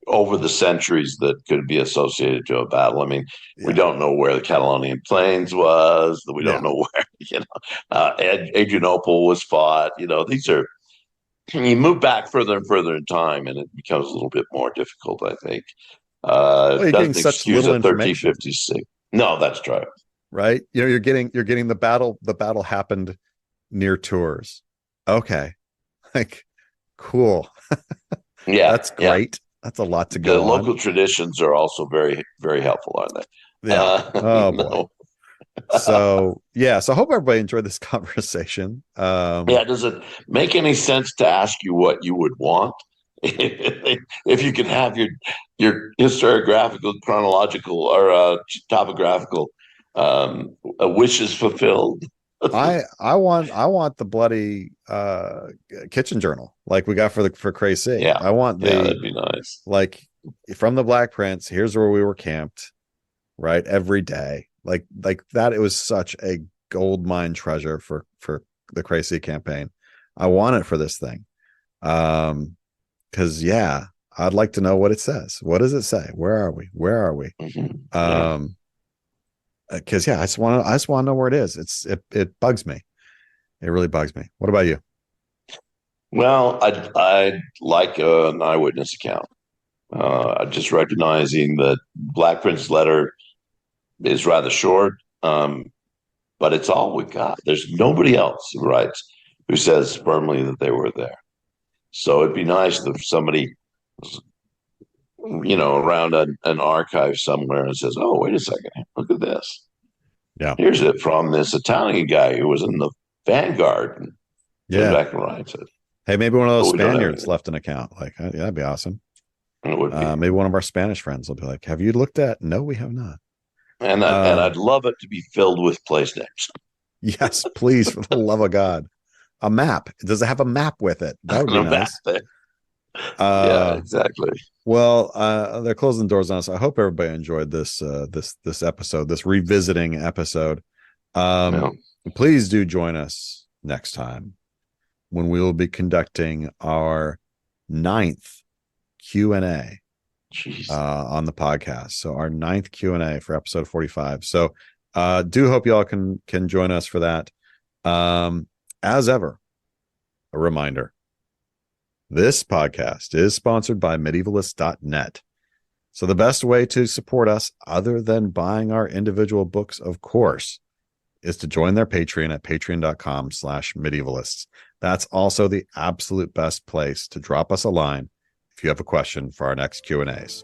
over the centuries that could be associated to a battle. I mean, we yeah, don't know where the Catalonian Plains was. We don't yeah. know where Adrianople was fought. These are you move back further and further in time, and it becomes a little bit more difficult. I think Well, you're getting doesn't such excuse little a information, 1356. No, that's right. right? You're getting the battle. The battle happened near Tours. Okay, like cool. Yeah, That's yeah. great. That's a lot to The go on. local traditions are also very, very helpful, aren't they? Yeah. Oh boy. No. So yeah, so I hope everybody enjoyed this conversation. Yeah, does it make any sense to ask you what you would want if you could have your historiographical, chronological, or topographical wishes fulfilled? I want the bloody kitchen journal like we got for Crazy. Yeah, I want yeah, the that'd be nice. like from the Black Prince, here's where we were camped, right? Every day. Like that, it was such a gold mine treasure for the Crazy campaign. I want it for this thing. Because yeah, I'd like to know what it says. What does it say? Where are we? Where are we? Yeah. Um, because yeah, I just want to know where it is. It bugs me. It really bugs me. What about you? Well, I'd like an eyewitness account. Just recognizing that Black Prince's letter is rather short, but it's all we got. There's nobody else who writes who says firmly that they were there. So it'd be nice if somebody, around an archive somewhere and says, "Oh, wait a second, look at this. Yeah. Here's it from this Italian guy who was in the vanguard and came Yeah. back and writes it." Hey, maybe one of those But we don't have Spaniards anything. left an account. Like, yeah, that'd be awesome. It would be, Maybe one of our Spanish friends will be like, "Have you looked at?" No, we have not. and Um, I'd love it to be filled with place names. yes, please, for the love of God, a map. Does it have a map with it? That would be nice. Yeah, Uh, exactly. well, they're closing the doors on us. I hope everybody enjoyed this episode, this revisiting episode. Yeah. Please do join us next time when we will be conducting our ninth Q&A Jeez. on the podcast. So our ninth Q&A for episode 45. So do hope y'all can join us for that. As ever, a reminder, this podcast is sponsored by medievalist.net. So the best way to support us, other than buying our individual books, of course, is to join their Patreon at patreon.com/medievalists. That's also the absolute best place to drop us a line if you have a question for our next Q&As.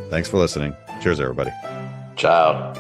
Thanks for listening. Cheers, everybody. Ciao.